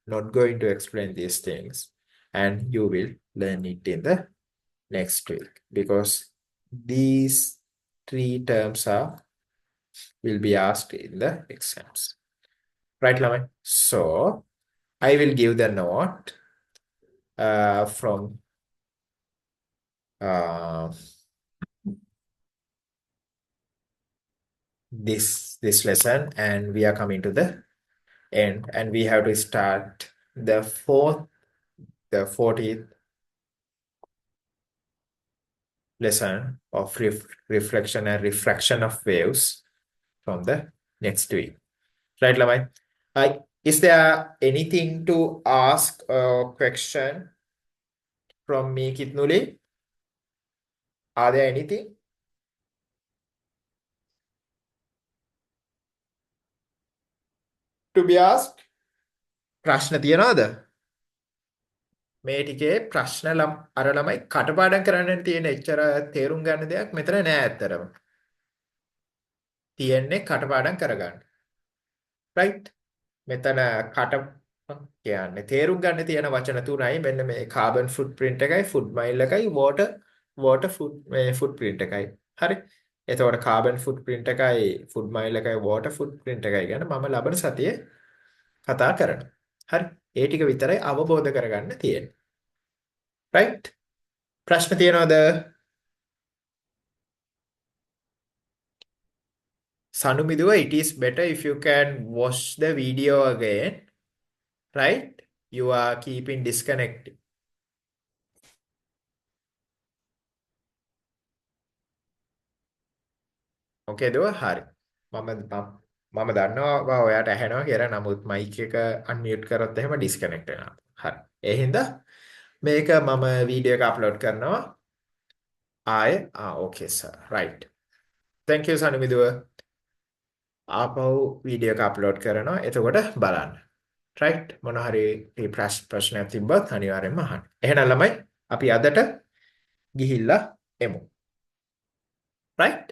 not going to explain these things, and you will learn it in the next week because these three terms will be asked in the exams. Right, Laman? So I will give the note from this lesson, and we are coming to the end, and we have to start the 40th lesson of reflection and refraction of waves from the next week. Right, Lamai? Is there anything to ask or question from me, Kitnuli? Are there anything to be asked? ප්‍රශ්න තියනවද? මේ ටිකේ ප්‍රශ්න අර ළමයි කටපාඩම් කරන්න තියෙන එච්චර තේරුම් ගන්න දෙයක් මෙතන නෑ ඇත්තටම. තියෙන්නේ කටපාඩම් කරගන්න. right? මෙතන කට කියන්නේ තේරුම් ගන්න තියෙන වචන තුනයි මෙන්න මේ carbon footprint එකයි food mile එකයි water footprint එකයි. හරි? එතකොට carbon footprint එකයි food mile එකයි water footprint එකයි ගැන මම ලබන සතියේ කතා කරනවා. හරි? ඒ ටික විතරයි අවබෝධ කරගන්න තියෙන්නේ. right? ප්‍රශ්න තියෙනවද? Sanumiduwa, it is better if you can watch the video again, right? You are keeping disconnected. Okay, දුව හරි. මම දන්නවා ඔයාට ඇහෙනවා කියලා. නමුත් මයික් එක අන්මියුට් කරොත් එහෙම ඩිස්කනෙක්ට් වෙනවා. හරි. ඒ හින්දා මේක මම වීඩියෝ එක අප්ලෝඩ් කරනවා. ආයේ ඕකේ සර්. රයිට්. Thank you සනුමිදුව. ආපහු වීඩියෝ එක අප්ලෝඩ් කරනවා. එතකොට බලන්න. රයිට්. මොන හරි ප්‍රශ්නයක් තිබ්බත් අනිවාර්යෙන්ම අහන්න. එහෙනම් ළමයි අපි අදට ගිහිල්ලා එමු. Right.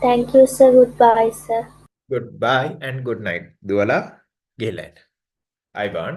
Thank you, sir. Goodbye, sir. Goodbye and good night. දුවලා ගිහිල්ලා එන්න. අයබෝන්.